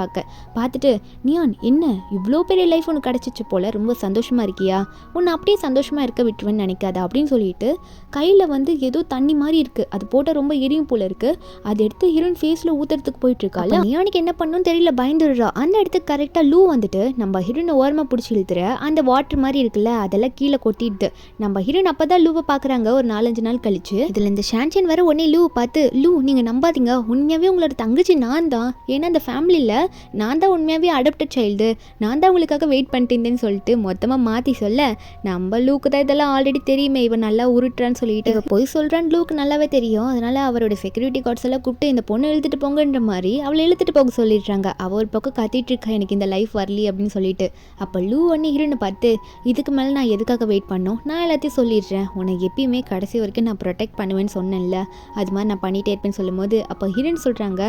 பார்த்துட்டு, நியான் என்ன இவ்வளோ பெரிய லைஃப் உனக்கு கிடச்சிச்சு போல், ரொம்ப சந்தோஷமாக இருக்கியா, உன்னை அப்படியே சந்தோஷமாக இருக்க விட்டுருவேன்னு நினைக்காத அப்படின்னு சொல்லிட்டு கையில் வந்து ஏதோ தண்ணி மாதிரி இருக்குது, அது போட்டால் ரொம்ப எரியும் போல் இருக்குது, அதை எடுத்து ஹீரோயின் ஃபேஸில் ஊற்றுறதுக்கு போயிட்டுருக்காள். நியானுக்கு என்ன பண்ணணும்னு தெரியல, பயந்துடுறா. அந்த இடத்துக்கு கரெக்டாக லூ வந்துட்டு நம்ம ஹீரோனை ஓரமாக பிடிச்சி இழுத்துற அந்த வாட்டர் மாதிரி இருக்குல்ல அதெல்லாம் கீழே கொட்டிடுது. நம்ம ஹீரோயின் அப்போ தான் லூவை பார்க்குறாங்க ஒரு 4-5 நாள் கழிச்சு. இதில் இந்த ஷான்சன் வர உடனே லூவை பார்த்து, லூ நீங்கள் நம்பாதீங்க, உண்மையாகவே உங்களோட தங்கச்சி நான் தான், ஏன்னா அந்த ஃபேமிலியில் நான் தான் உண்மையாகவே அடாப்டட் சைல்டு, நான் தான் உங்களுக்காக வெயிட் பண்ணிட்டு இருந்தேன்னு சொல்லிட்டு மொத்தமாக மாற்றி சொல்ல, நம்ம லூக்கு தான் இதெல்லாம் ஆல்ரெடி தெரியுமே, இவன் நல்லா உருட்டுறான்னு சொல்லிட்டு இவன் போய் சொல்கிறான்னு லூக்கு நல்லாவே தெரியும். அதனால் அவரோட செக்யூரிட்டி கார்ட்ஸ் எல்லாம் கூப்பிட்டு இந்த பொண்ணை இழுத்துட்டு போங்கன்ற மாதிரி அவளை இழுத்துட்டு போக சொல்லிடுறாங்க. அவள் ஒரு பக்கம் கத்திட்டு இருக்கா, எனக்கு இந்த லைஃப் வரலி அப்படின்னு சொல்லிட்டு. அப்போ லூ ஒன்று ஹீரோனை பார்த்து, இதுக்கு மேலே நான் எதுக்காக வெயிட் பண்ணோம், நான் எல்லாத்தையும் சொல்லிடுறேன், உனக்கு எப்பயுமே கடைசி வரைக்கும் நான் ப்ரொடெக்ட் பண்ணுவேன்னு சொன்னேன்ல, அது மாதிரி நான் பண்ணிகிட்டே இருப்பேன்னு சொல்லும்போது அப்போ ஹீரோன்னு சொல்கிறாங்க,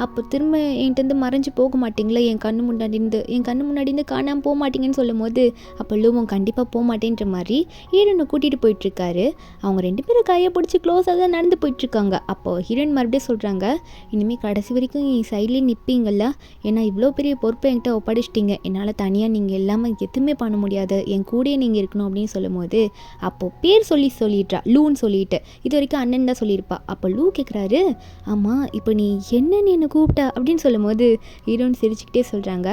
அப்போ திரும்ப என்கிட்ட மறைஞ்சு போக மாட்டிங்களா, என் கண்ணு முன்னாடி காணாமல் போக மாட்டீங்கன்னு சொல்லும் போது அப்போ லூவும் கண்டிப்பாக போக மாட்டேன்ற மாதிரி ஹீரோனை கூட்டிகிட்டு போயிட்டுருக்காரு. அவங்க 2 பேரும் கையை பிடிச்சி க்ளோஸாக தான் நடந்து போயிட்டுருக்காங்க. அப்போ ஹீரோயின் மறுபடியும் சொல்கிறாங்க, இனிமேல் கடைசி வரைக்கும் என் சைட்லேயே நிற்பீங்கள்ல, ஏன்னா இவ்வளோ பெரிய பொறுப்பை என்கிட்ட ஒப்படைச்சிட்டிங்க, என்னால் தனியாக நீங்கள் எல்லாமே எதுவுமே பண்ண முடியாது, என் கூடயே நீங்கள் இருக்கணும் அப்படின்னு சொல்லும்போது அப்போது பேர் சொல்லிடுறா லூன்னு சொல்லிட்டு, இது வரைக்கும் அண்ணன் தான் சொல்லியிருப்பா. அப்போ லூ கேட்குறாரு, ஆமாம் இப்போ நீ என்னன்னு என்னை கூப்பிட்ட அப்படின்னு சொல்லும்போது ஹீரோயின் சிரிச்சுக்கிட்டே சொல்கிறாங்க,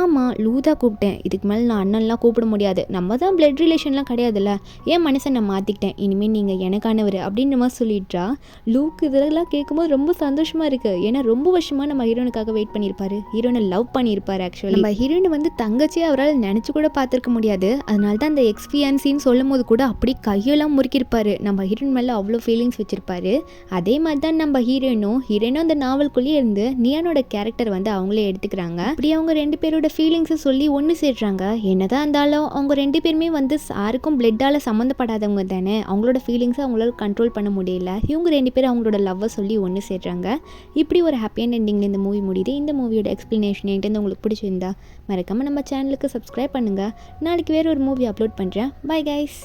ஆமாம் லூ தான் கூப்பிட்டேன், இதுக்கு மேலே நான் அண்ணன்லாம் கூப்பிட முடியாது, நம்ம தான் பிளட் ரிலேஷன்லாம் கிடையாதுல்ல, என் மனசை நான் மாற்றிக்கிட்டேன், இனிமேல் நீங்கள் எனக்கானவர் அப்படின்ற மாதிரி சொல்லிடுறா. லூக் இதெல்லாம் கேட்கும்போது ரொம்ப சந்தோஷமாக இருக்குது. ஏன்னா ரொம்ப வருஷமாக நம்ம ஹீரோனுக்காக வெயிட் பண்ணியிருப்பாரு, ஹீரோனை லவ் பண்ணியிருப்பாரு. ஆக்சுவலி நம்ம ஹீரோனை வந்து தங்கச்சி அவரால் நினச்சி கூட பார்த்துருக்க முடியாது. அதனால தான் அந்த எக்ஸ்பீரியன்ஸின்னு சொல்லும் போது கூட அப்படி கையெல்லாம் முறுக்கியிருப்பாரு. நம்ம ஹீரோயின் மேலே அவ்வளோ ஃபீலிங்ஸ் வச்சுருப்பாரு. அதே மாதிரி தான் நம்ம ஹீரோயினும் அந்த நாவல்குள்ளேயே இருந்து நியானோட கேரக்டர் வந்து அவங்களே எடுத்துக்கிறாங்க. அப்படி அவங்க 2 பேரோட ஃபீலிங்ஸை சொல்லி ஒன்று சேர்றாங்க. என்னதான் இருந்தாலும் அவங்க 2 பேருமே வந்து யாருக்கும் பிளட்டால் சம்மந்தப்படாதவங்க தானே. அவங்களோட ஃபீலிங்ஸை அவங்களால கண்ட்ரோல் பண்ண முடியல. இவங்க 2 பேரும் அவங்களோட லவ்வை சொல்லி ஒன்று சேர்றாங்க. இப்படி ஒரு ஹாப்பியான எண்டிங்கில் இந்த மூவி முடியுது. இந்த மூவியோட எக்ஸ்ப்ளனேஷன் என்கிட்ட உங்களுக்கு பிடிச்சிருந்தா மறக்காமல் நம்ம சேனலுக்கு சப்ஸ்கிரைப் பண்ணுங்கள். நாளைக்கு வேறு ஒரு மூவி அப்லோட் பண்ணுறேன். Bye guys.